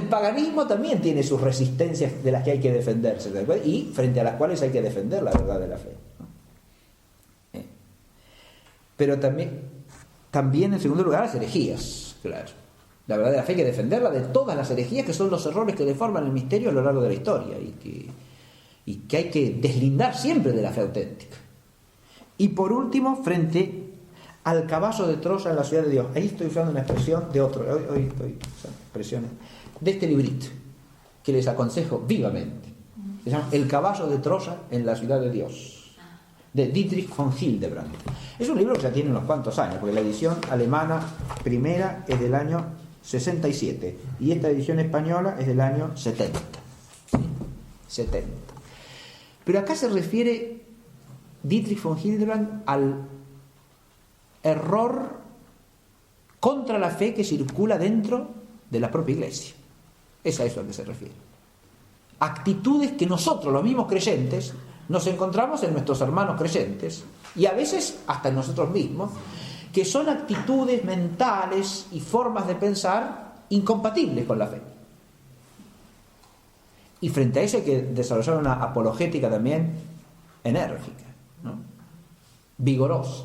paganismo también tiene sus resistencias de las que hay que defenderse, y frente a las cuales hay que defender la verdad de la fe, ¿no? Pero también en segundo lugar las herejías, claro. La verdad de la fe hay que defenderla de todas las herejías, que son los errores que deforman el misterio a lo largo de la historia y que hay que deslindar siempre de la fe auténtica. Y por último, frente al caballo de Troya en la ciudad de Dios. Ahí estoy usando una expresión de otro, hoy estoy usando expresiones de este librito, que les aconsejo vivamente. Se llama El caballo de Troya en la ciudad de Dios, de Dietrich von Hildebrand. Es un libro que ya tiene unos cuantos años, porque la edición alemana primera es del año 67 y esta edición española es del año 70. ¿Sí? 70. Pero acá se refiere Dietrich von Hildebrand al error contra la fe que circula dentro de la propia Iglesia. Es a eso a lo que se refiere. Actitudes que nosotros, los mismos creyentes, nos encontramos en nuestros hermanos creyentes y a veces hasta en nosotros mismos, que son actitudes mentales y formas de pensar incompatibles con la fe. Y frente a eso hay que desarrollar una apologética también enérgica, ¿no? Vigorosa.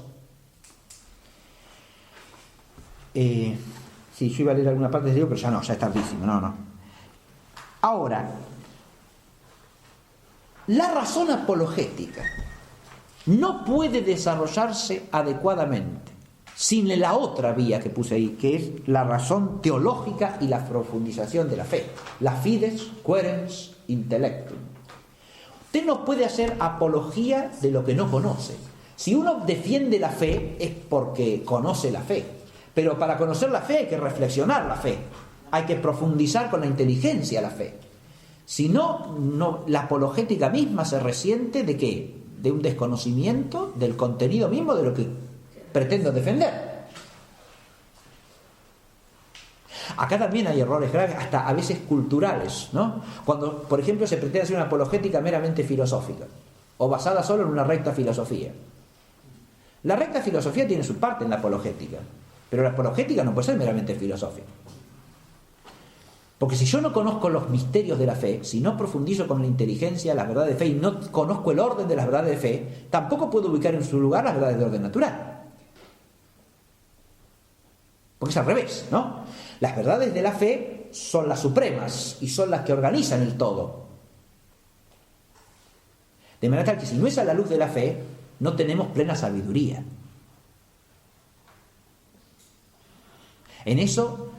Sí, yo iba a leer alguna parte de ello, pero ya no, ya es tardísimo, no. Ahora, la razón apologética no puede desarrollarse adecuadamente sin la otra vía que puse ahí, que es la razón teológica y la profundización de la fe, la fides querens intellectum. Usted no puede hacer apología de lo que no conoce. Si uno defiende la fe es porque conoce la fe. Pero para conocer la fe hay que reflexionar la fe, hay que profundizar con la inteligencia la fe. Si no, la apologética misma se resiente ¿de qué? De un desconocimiento del contenido mismo de lo que pretendo defender. Acá también hay errores graves, hasta a veces culturales, ¿no? Cuando, por ejemplo, se pretende hacer una apologética meramente filosófica o basada solo en una recta filosofía. La recta filosofía tiene su parte en la apologética, pero la apologética no puede ser meramente filosófica. Porque si yo no conozco los misterios de la fe, si no profundizo con la inteligencia las verdades de fe y no conozco el orden de las verdades de fe, tampoco puedo ubicar en su lugar las verdades de orden natural. Porque es al revés, ¿no? Las verdades de la fe son las supremas y son las que organizan el todo. De manera tal que si no es a la luz de la fe, no tenemos plena sabiduría. En eso,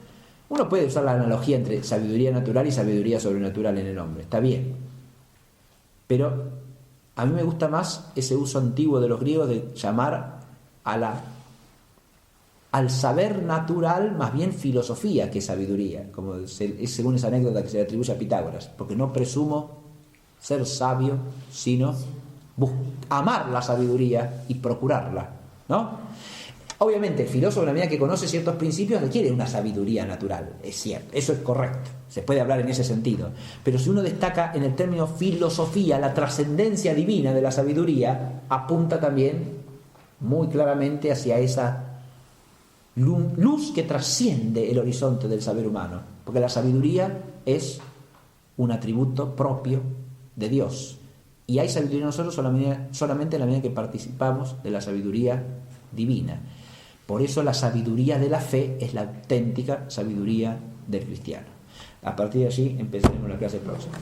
uno puede usar la analogía entre sabiduría natural y sabiduría sobrenatural en el hombre, está bien. Pero a mí me gusta más ese uso antiguo de los griegos de llamar al saber natural más bien filosofía que sabiduría, como es según esa anécdota que se le atribuye a Pitágoras, porque no presumo ser sabio, sino amar la sabiduría y procurarla, ¿no? Obviamente el filósofo, en la medida que conoce ciertos principios, requiere una sabiduría natural, es cierto, eso es correcto, se puede hablar en ese sentido. Pero si uno destaca en el término filosofía la trascendencia divina de la sabiduría, apunta también muy claramente hacia esa luz que trasciende el horizonte del saber humano, porque la sabiduría es un atributo propio de Dios, y hay sabiduría en nosotros solamente en la medida que participamos de la sabiduría divina. Por eso la sabiduría de la fe es la auténtica sabiduría del cristiano. A partir de allí empezaremos la clase próxima.